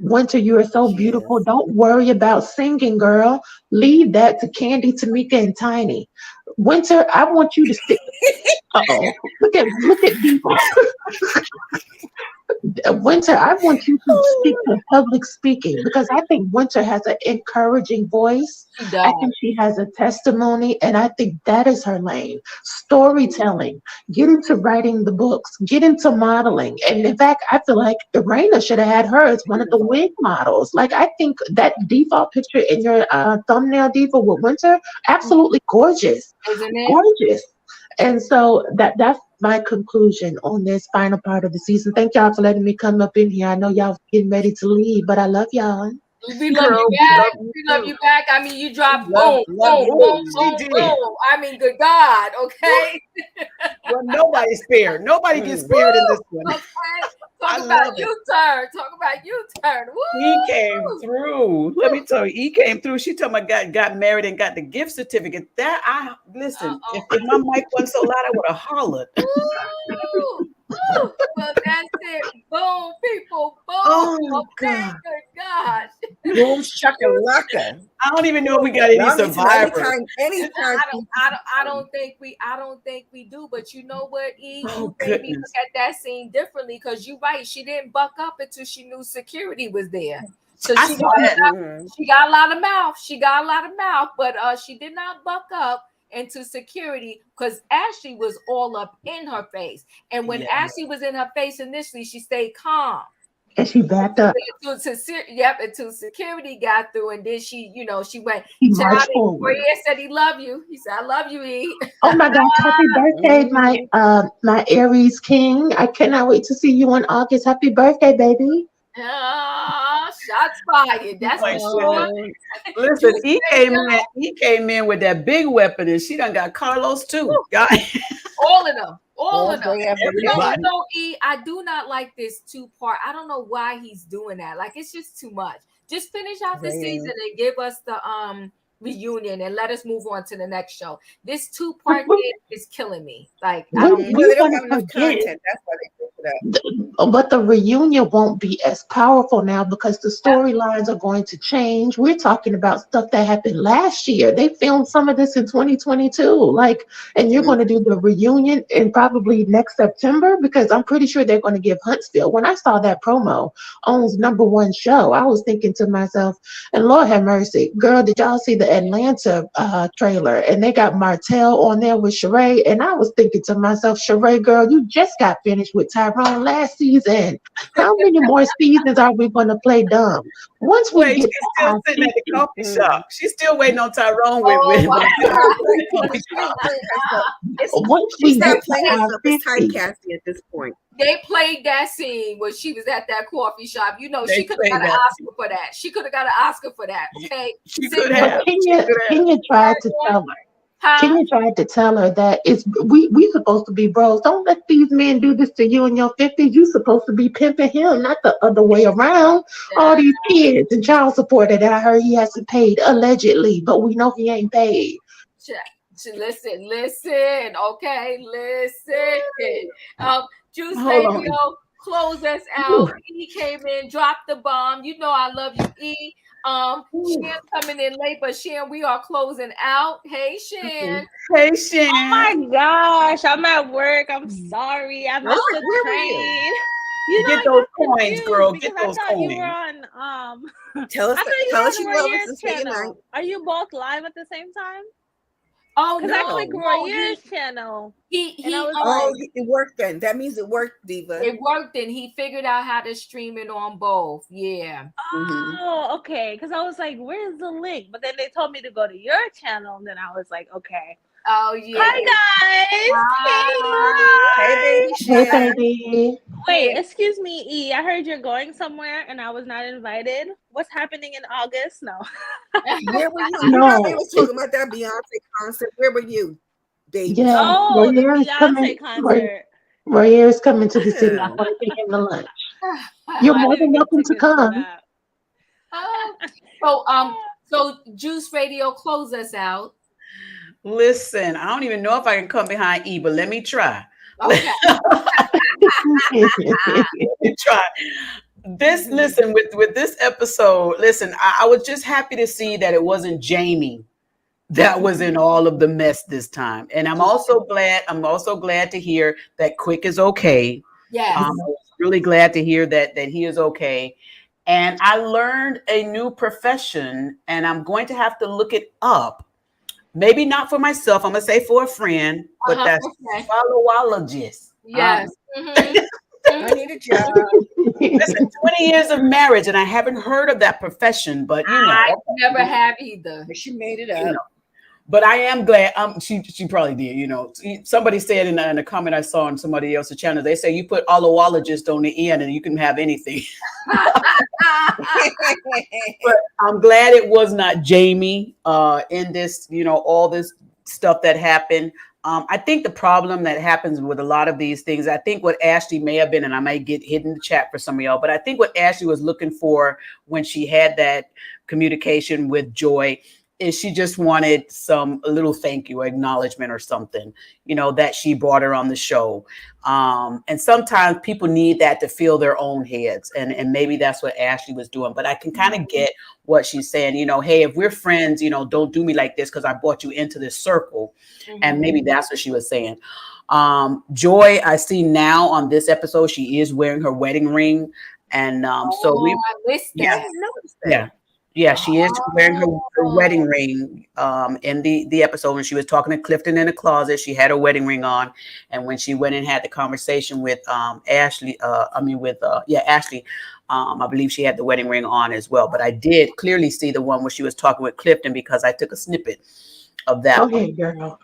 S5: Winter, you are so
S3: She
S5: beautiful.
S3: is.
S5: Don't worry about singing, girl. Leave that to Candy, Tamika, and Tiny. Winter, I want you to stick. Uh-oh. Look at Diva. Winter, I want you to stick to public speaking because I think Winter has an encouraging voice.
S1: She
S5: I
S1: does.
S5: think she has a testimony, and I think that is her lane. Storytelling, get into writing the books, get into modeling. And in fact, I feel like Irena should have had her as one of the wig models. Like, I think that default picture in your thumbnail, Diva, with Winter, absolutely gorgeous.
S1: Isn't it?
S5: Gorgeous. And so that's my conclusion on this final part of the season. Thank y'all for letting me come up in here. I know y'all getting ready to leave, but I love y'all.
S1: We love you
S4: Girl, we
S1: back.
S4: love you
S1: We love
S4: too.
S1: you back. I mean, you dropped
S3: Love,
S1: boom,
S3: love
S1: boom,
S3: you
S1: boom,
S4: Ooh,
S3: too.
S4: she
S1: boom,
S4: did.
S1: boom. I mean, good God. Okay.
S4: Well, nobody's spared. Nobody gets
S3: Mm.
S4: spared in this
S1: Woo!
S4: one.
S1: Okay.
S4: I
S1: Talk about
S4: love it.
S1: U-turn. Talk about U-turn.
S4: He came
S1: Woo!
S4: through. Let me tell you, he came through. She told me got married and got the gift certificate. That I listen.
S1: Uh-oh.
S4: If my mic wasn't so loud, I would have hollered.
S1: Woo! Woo! Well, that's it. Boom, people. Boom.
S4: Oh
S1: Okay.
S4: God.
S1: Good gosh.
S3: Boom shakalaka.
S4: I don't even know if we got any
S3: Y'all need to know
S4: survivors.
S3: anytime.
S1: I don't think we do. But you know what, E?
S4: Oh
S1: You made me
S4: goodness.
S1: look at that scene differently because you're right. She didn't buck up until she knew security was there. So
S4: I
S1: she
S4: saw
S1: got
S4: that.
S3: Mhm.
S1: she got a lot of mouth. She got a lot of mouth, but she did not buck up into security because Ashley was all up in her face. And when
S4: Yeah.
S1: Ashley was in her face initially, she stayed calm.
S5: And she backed up.
S1: Yep, until security got through, and then she, she went.
S5: She
S1: Child,
S5: marched forward.
S1: Boyer said he loved you. He said, "I love you, E."
S5: Oh my gosh, happy birthday, my
S3: Mhm.
S5: my Aries King. I cannot wait to see you in August. Happy birthday, baby.
S1: Shots fired.
S4: Oh
S1: That's
S4: my
S1: for sure.
S4: goodness.
S3: Oh,
S4: Listen,
S1: You
S4: he
S1: say
S4: came in. He came in with that big weapon, and she done got Carlos too. Got
S1: all of them, all
S3: all
S1: of them.
S3: day, every
S4: everybody.
S3: day.
S1: E, I do not like this two-part. I don't know why he's doing that. Like it's just too much. Just finish out the season
S3: Rating.
S1: and give us the reunion and let us move on to the next show. This two-part thing is killing me. Like I don't.
S3: Well,
S5: We
S3: they don't
S5: want
S3: have
S5: to
S3: enough
S5: forget.
S3: content. That's why they picked it up.
S5: But the reunion won't be as powerful now because the storylines are going to change. We're talking about stuff that happened last year. They filmed some of this in 2022. Like, and you're going to do the reunion in probably next September because I'm pretty sure they're going to give Huntsville. When I saw that promo on number one show, I was thinking to myself, and Lord have mercy, girl, did y'all see the Atlanta trailer? And they got Martell on there with Sheree. And I was thinking to myself, Sheree, girl, you just got finished with Tyrone last season. How many more seasons are we going to play dumb? Once we
S4: Wait,
S5: get
S4: she's
S5: to
S4: still
S5: our
S4: sitting at the
S5: 50,
S4: coffee shop. She's still waiting on Tyrone
S1: Oh
S4: with
S1: my
S3: She's
S1: God!
S3: not playing,
S4: coffee
S3: she's
S4: shop.
S3: not playing herself.
S1: It's
S5: once
S3: She's
S5: we
S3: not
S5: get to
S3: playing
S5: our
S3: herself. It's
S5: 50,
S3: typecasting at this point.
S1: they played that scene when she was at that coffee shop. You know,
S4: They
S1: she could have
S4: played
S1: got an
S4: that.
S1: Oscar for that. She could have got an Oscar for that. Okay,
S4: She
S1: Sitting
S4: could
S1: there
S5: but
S4: have.
S1: with
S4: She could have.
S5: Kenya tried to
S1: Tyrone.
S5: tell her.
S1: Huh?
S5: Tina tried to tell her that we supposed to be bros. Don't let these men do this to you in your 50s. You supposed to be pimping him, not the other way around. All
S1: Yeah.
S5: these kids and child support that I heard he hasn't paid allegedly, but we know he ain't paid.
S1: Listen. Okay, listen. Um, Juice
S4: Hold
S1: Radio,
S4: on.
S1: close us
S4: Ooh,
S1: out. E came in, dropped the bomb. You know I love you, E.
S4: ooh.
S1: Shan coming in late, but Shan, we are closing out. Hey, Shan.
S4: Hey,
S6: Oh my
S4: Shan.
S6: gosh, I'm at work. I'm sorry. I
S3: Where,
S6: missed the
S3: where were you?
S6: train. You know,
S4: Get
S6: I
S4: those
S6: got
S4: coins,
S6: confused
S4: girl. Get
S6: because I
S4: those
S6: thought you were
S4: coins.
S6: on
S3: Tell us,
S6: I thought you
S3: tell
S6: were
S3: us
S6: on
S3: you love us
S6: Royer's
S3: and say goodnight.
S6: channel. Are you both live at the same time?
S1: Oh
S6: Because I
S1: no,
S6: clicked
S3: No.
S1: no,
S6: Royer's channel and I
S1: he
S6: was
S3: Oh,
S6: like,
S3: it worked then. That means it worked, Diva.
S1: it worked and he figured out how to stream it on both. Yeah.
S3: Hmm.
S6: oh, okay. Because I was like, where's the link? But then they told me to go to your channel, and then I was like, okay.
S1: Oh yeah.
S6: Hi
S3: Hey,
S6: guys.
S3: baby
S6: Hey.
S5: Hey,
S3: Shan.
S5: baby.
S6: Wait,
S1: Yeah.
S6: excuse me, E. I heard you're going somewhere and I was not invited. What's happening in August? No.
S3: Where were you? You know they
S5: No,
S3: was talking about that Beyonce concert. Where were you, baby
S5: yeah,
S3: Shan?
S6: Oh, the
S5: Royer is coming.
S6: Beyonce concert.
S5: Royer is coming to the city. I
S3: Yeah.
S5: want to take him to lunch.
S6: Oh,
S5: You're
S6: I
S5: more
S6: need to
S5: than
S6: get
S5: welcome to
S6: tickets for
S5: come.
S6: that.
S1: Oh, so Juice Radio, close us out.
S4: Listen, I don't even know if I can come behind E, but let me try.
S1: Okay.
S4: Let me try. This listen with this episode. Listen, I was just happy to see that it wasn't Jamie that was in all of the mess this time, and I'm also glad. I'm also glad to hear that Quick is okay.
S1: Yes.
S4: I was really glad to hear that he is okay. And I learned a new profession, and I'm going to have to look it up. Maybe not for myself. I'm gonna say for a friend, but
S1: Uh-huh.
S4: that's
S1: Okay.
S4: followologist.
S1: Yes.
S3: I need a job.
S4: Listen, 20 years of marriage, and I haven't heard of that profession, but
S1: I
S4: okay,
S1: never have either.
S3: But she made it
S4: you
S3: up.
S4: know. But I am glad. She probably did. Somebody said in a comment I saw on somebody else's channel, they say you put ologist on the end and you can have anything. But I'm glad it was not Jamie in this. All this stuff that happened. I think the problem that happens with a lot of these things, I think what Ashley may have been, and I might get hit in the chat for some of y'all, but I think what Ashley was looking for when she had that communication with Joy is she just wanted a little thank you, acknowledgement or something, that she brought her on the show. And sometimes people need that to fill their own heads. And maybe that's what Ashley was doing. But I can kind of get what she's saying, hey, if we're friends, don't do me like this because I brought you into this circle. And maybe that's what she was saying. Joy, I see now on this episode, she is wearing her wedding ring. And so we,
S1: I missed
S3: Yeah, I
S1: that.
S3: didn't notice that.
S4: yeah. Yeah, she is wearing her wedding
S1: Oh.
S4: ring in the episode when she was talking to Clifton in the closet. She had her wedding ring on, and when she went and had the conversation with Ashley, Ashley, I believe she had the wedding ring on as well. But I did clearly see the one where she was talking with Clifton because I took a snippet of that
S5: Go
S4: one.
S5: ahead, girl.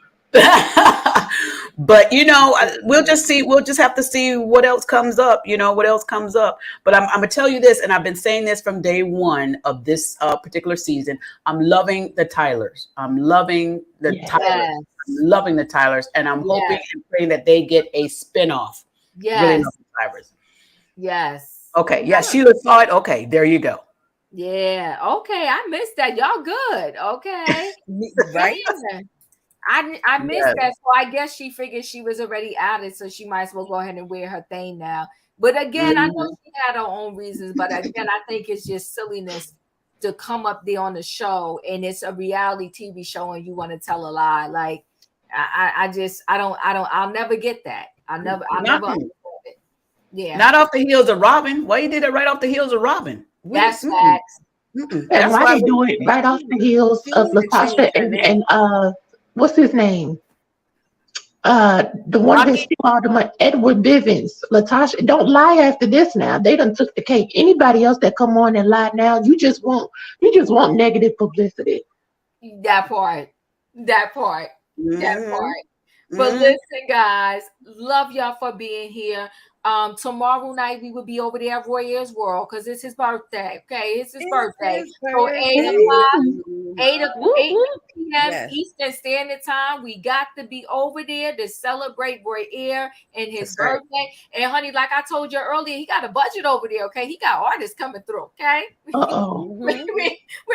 S4: But we'll just see. We'll just have to see what else comes up. What else comes up. But I'm gonna tell you this, and I've been saying this from day one of this particular season. I'm loving the Tylers. I'm loving the
S5: Yes.
S4: Tylers.
S1: Yes.
S4: I'm loving the Tylers, and I'm hoping
S1: Yes.
S4: and praying that they get a spinoff. Really
S1: Yes.
S4: love the Tylers.
S1: Yes.
S4: Okay, yeah, Sheila saw it. Okay, there you go.
S1: Yeah. Okay. I missed that. Y'all good. Okay.
S3: Right?
S1: Yeah. I missed
S4: Yes.
S1: that. So I guess she figured she was already added, so she might as well go ahead and wear her thing now. But again, I know she had her own reasons, but again, I think it's just silliness to come up there on the show and it's a reality TV show and you want to tell a lie. Like I'll never get that. I'll never understand it. Yeah.
S4: Not off the heels of Robin. Why you did it right off the heels of Robin?
S1: That's facts.
S5: And
S4: That's
S5: why
S4: why
S5: they do it right off the heels
S3: She
S5: of
S3: need to change
S5: Latasha
S3: her name.
S5: and what's his name? The one that
S4: Rocky.
S5: steal all the money, Edward Bivens. Latasha, don't lie after this now. They done took the cake. Anybody else that come on and lie now, you just want negative publicity.
S1: That part. That part. That
S4: Mhm.
S1: part. But listen, guys, love y'all for being here. Tomorrow night we will be over there at Royer's World because it's his birthday. Okay, it's his birthday. So 8 o'clock.
S6: Whoop,
S1: 8
S6: whoop.
S1: p.m.
S3: Yes.
S1: Eastern Standard Time. We got to be over there to celebrate Roy Air and his
S3: That's right.
S1: birthday. And honey, like I told you earlier, he got a budget over there. Okay, he got artists coming through. Okay,
S5: Uh-oh.
S3: Mhm.
S1: we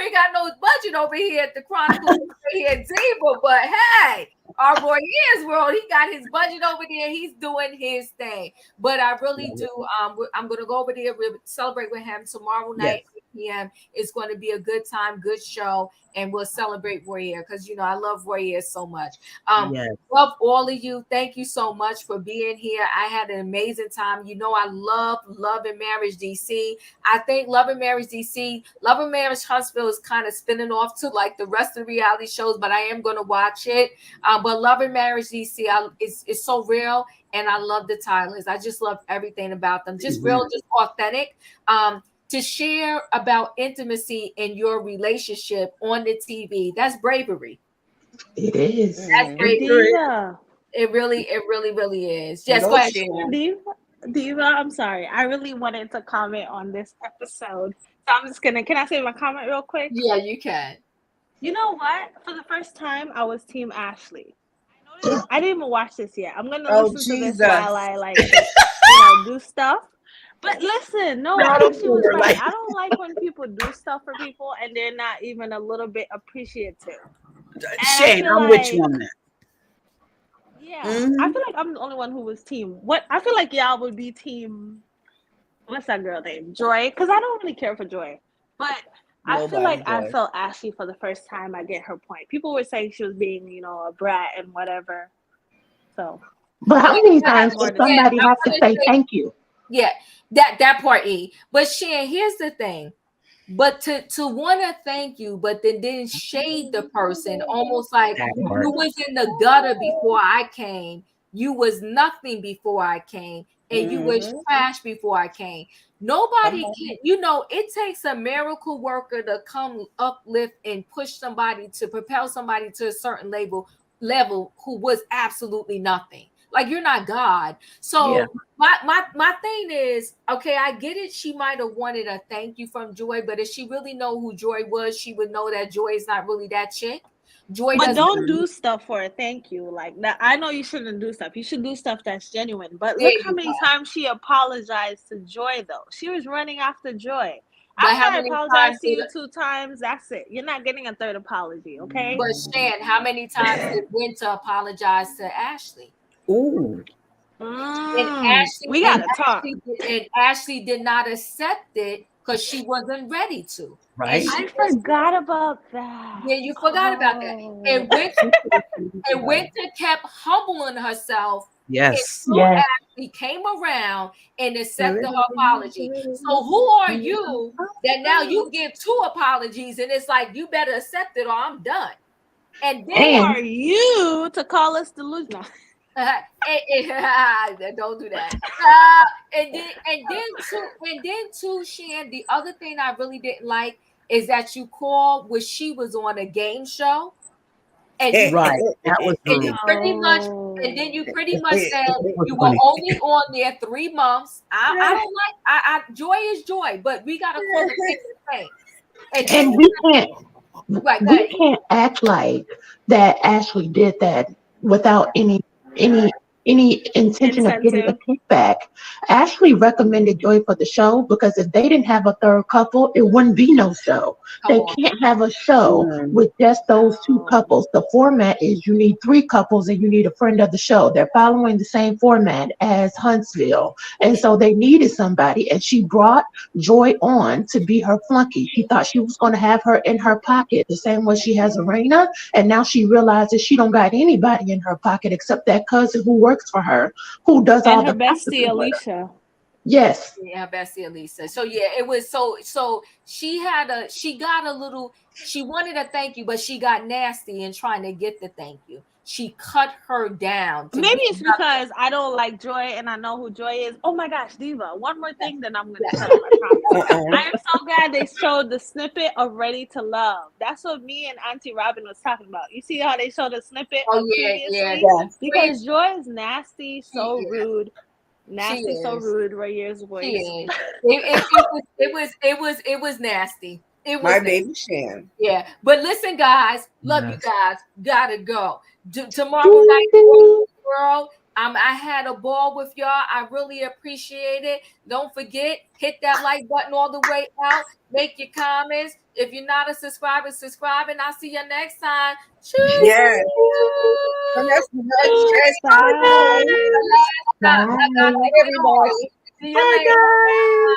S1: ain't got no budget over here at the Chronicles here at Zebra, but hey, our Roy Ayers world, he got his budget over there. He's doing his thing. But I really do. I'm gonna go over there. We'll celebrate with him tomorrow night,
S3: Yes.
S1: 8 p.m. It's going to be a good time, good show, and we'll celebrate Roy Ayers because I love Roy Ayers so much.
S4: Yes.
S1: Love all of you. Thank you so much for being here. I had an amazing time. I love Love and Marriage DC. I think Love and Marriage DC, Love and Marriage Huntsville is kind of spinning off to like the rest of the reality shows, but I am going to watch it. But Love and Marriage DC is so real, and I love the Tylers. I just love everything about them. Just real, just authentic. To share about intimacy in your relationship on the TV, that's bravery.
S5: It is.
S1: That's
S3: Mhm.
S1: bravery.
S6: Diva.
S1: It really is. Yes,
S3: No
S1: go ahead.
S3: shame.
S6: Diva, I'm sorry. I really wanted to comment on this episode. So I'm just gonna, can I say my comment real quick?
S1: Yeah, you can.
S6: You know what? For the first time, I was Team Ashley. I didn't even watch this yet. I'm gonna
S3: Oh,
S6: listen to this
S3: Jesus.
S6: while I just, do stuff. But listen, no,
S4: No,
S6: Ashley was
S4: like-
S6: right. I don't like when people do stuff for people and they're not even a little bit appreciative.
S4: Shane,
S6: feel
S4: I'm with you
S6: like-
S4: on that.
S6: Yeah,
S3: Mhm.
S6: I feel like I'm the only one who was team. What I feel like y'all would be team. What's that girl name? Joy, because I don't really care for Joy, but I feel
S3: Nobody
S6: like I
S3: does.
S6: felt Ashley for the first time. I get her point. People were saying she was being, a brat and whatever. So
S5: But how many
S1: Yeah,
S5: times does somebody
S1: I
S5: have to
S1: wanna
S5: say
S1: say-
S5: thank you?
S1: Yeah, that part E. But Shan, here's the thing. But to want to thank you, but then shade the person, almost like
S4: That part.
S1: you was in the gutter before I came, you was nothing before I came, and you was
S3: Mhm.
S1: trash before I came. Nobody
S3: Come on.
S1: can, it takes a miracle worker to come uplift and push somebody to propel somebody to a certain level who was absolutely nothing. Like you're not God. So
S4: Yeah.
S1: my thing is, okay, I get it. She might have wanted a thank you from Joy, but if she really know who Joy was, she would know that Joy is not really that chick. Joy
S6: But
S1: doesn't.
S6: don't do stuff for a thank you. Like that. I know you shouldn't do stuff. You should do stuff that's genuine. But
S1: There
S6: look how
S1: you
S6: many
S1: go.
S6: times she apologized to Joy, though. She was running after Joy.
S1: But how
S6: After I
S1: many
S6: apologize
S1: times
S6: to you
S1: did?
S6: 2 times, that's it. You're not getting a third apology, okay?
S1: But Shan, how many times did Winter apologize to Ashley?
S4: Ooh.
S6: We gotta talk.
S1: Ashley did not accept it because she wasn't ready to.
S4: Right.
S1: And
S6: I
S1: she was,
S6: forgot about that.
S1: yeah, you forgot about that.
S6: Oh.
S1: And Winter kept humbling herself
S4: Yes.
S1: until
S5: Yes.
S1: Ashley came around and accepted her apology. So who are you that now you give 2 apologies and it's like you better accept it or I'm done. And
S6: Who
S1: then
S6: are you to call us delusional?
S1: don't do that. And then too, Shan, the other thing I really didn't like is that you called when she was on a game show. And you,
S4: Right. That was
S1: and you
S4: rude.
S1: pretty much,
S6: Oh.
S1: and then you pretty much said
S4: was
S1: you were
S4: funny.
S1: only on there 3 months. I don't like. I joy is joy, but we gotta call it the thing.
S5: And we can't
S1: Right, go
S5: we
S1: ahead.
S5: can't act like that Ashley did that without any intention of getting a
S6: Incentive.
S5: kickback. Ashley recommended Joy for the show because if they didn't have a third couple, it wouldn't be no show.
S1: Come
S5: They
S1: on.
S5: can't have a show with just those 2 couples. The format is you need 3 couples and you need a friend of the show. They're following the same format as Huntsville. And so they needed somebody, and she brought Joy on to be her flunky. She thought she was going to have her in her pocket the same way she has Erana, and now she realizes she don't got anybody in her pocket except that cousin who works for her, who does all
S6: And her
S5: the
S6: bestie,
S5: gossiping with her.
S6: Alicia.
S5: Yes.
S1: Yeah, Bessie Elisa. So yeah, it was so she got a little, she wanted a thank you, but she got nasty in trying to get the thank you. She cut her down.
S6: Maybe it's because I don't like Joy and I know who Joy is. Oh my gosh, Diva. One more thing, then I'm going to shut up, I promise. I am so glad they showed the snippet of Ready to Love. That's what me and Auntie Robin was talking about. You see how they showed the snippet of previously? Because Joy is nasty, so rude. Nasty, so rude. Right here's voice.
S1: It was nasty. It
S3: My
S1: was
S3: baby Shan.
S1: yeah. But listen, guys, love you
S2: Yes.
S1: guys. Gotta go. Tomorrow
S5: Do,
S1: night,
S5: do.
S1: world. I had a ball with y'all. I really appreciate it. Don't forget, hit that like button all the way out. Make your comments. If you're not a subscriber, subscribe, and I'll see you next time. Choo
S3: Yes. So that's much.
S6: Bye.
S1: choo.
S5: Bye.
S1: I got to
S3: Bye,
S1: get off.
S3: everybody.
S1: See you
S2: Bye,
S1: later.
S2: guys.